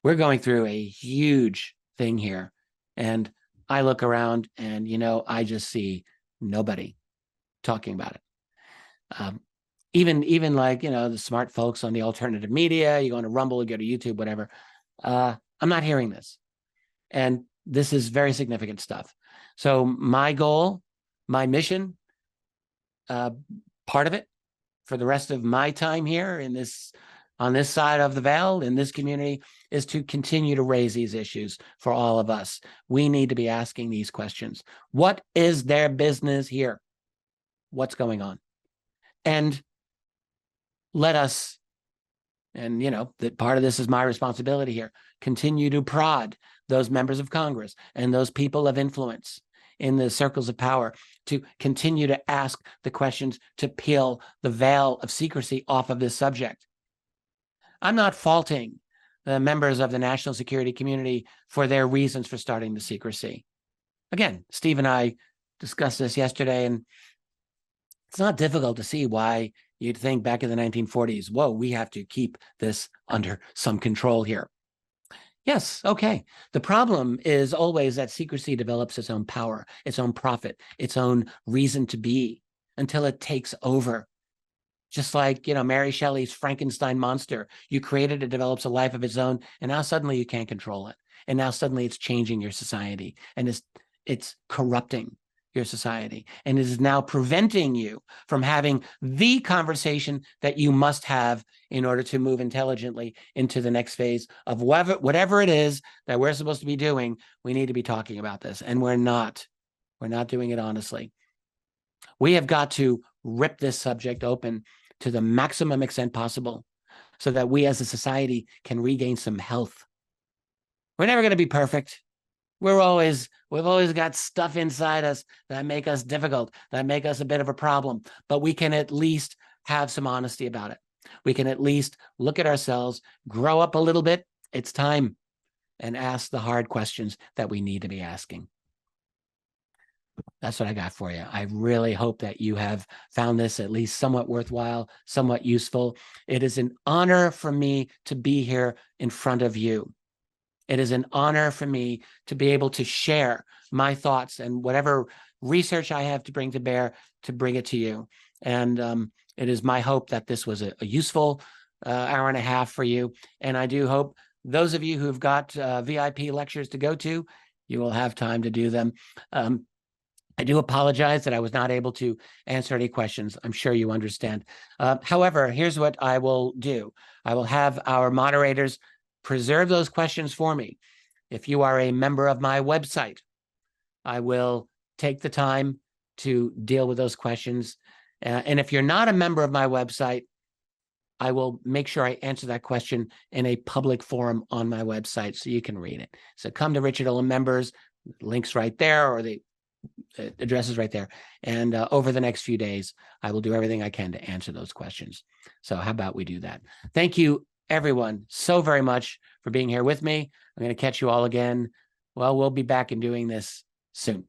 We're going through a huge thing here, and I look around and, I just see nobody talking about it. Even like, the smart folks on the alternative media, you go to Rumble, you go to YouTube, whatever. I'm not hearing this. And this is very significant stuff. So my goal, my mission, part of it for the rest of my time here on this side of the veil, in this community, is to continue to raise these issues for all of us. We need to be asking these questions. What is their business here? What's going on? And let us, and that part of this is my responsibility here, continue to prod those members of Congress and those people of influence in the circles of power to continue to ask the questions, to peel the veil of secrecy off of this subject. I'm not faulting the members of the national security community for their reasons for starting the secrecy. Again, Steve and I discussed this yesterday, and it's not difficult to see why you'd think back in the 1940s, whoa, we have to keep this under some control here. Yes, okay. The problem is always that secrecy develops its own power, its own profit, its own reason to be, until it takes over. Just like, Mary Shelley's Frankenstein monster. You created it, develops a life of its own, and now suddenly you can't control it. And now suddenly it's changing your society, and it's corrupting your society, and it is now preventing you from having the conversation that you must have in order to move intelligently into the next phase of whatever it is that we're supposed to be doing. We need to be talking about this, and we're not doing it honestly. We have got to rip this subject open to the maximum extent possible so that we as a society can regain some health. We're never going to be perfect. We've always got stuff inside us that make us difficult, that make us a bit of a problem, but we can at least have some honesty about it. We can at least look at ourselves, grow up a little bit. It's time, and ask the hard questions that we need to be asking. That's what I got for you. I really hope that you have found this at least somewhat worthwhile, somewhat useful. It is an honor for me to be here in front of you. It is an honor for me to be able to share my thoughts and whatever research I have to bring to bear to bring it to you. And it is my hope that this was a useful hour and a half for you. And I do hope those of you who've got VIP lectures to go to, you will have time to do them. I do apologize that I was not able to answer any questions. I'm sure you understand. However, here's what I will do. I will have our moderators preserve those questions for me. If you are a member of my website, I will take the time to deal with those questions. And if you're not a member of my website, I will make sure I answer that question in a public forum on my website so you can read it. So come to Richard Dolan members, links right there, or the address is right there. And over the next few days, I will do everything I can to answer those questions. So how about we do that? Thank you, everyone, so very much for being here with me. I'm going to catch you all again. Well, we'll be back and doing this soon.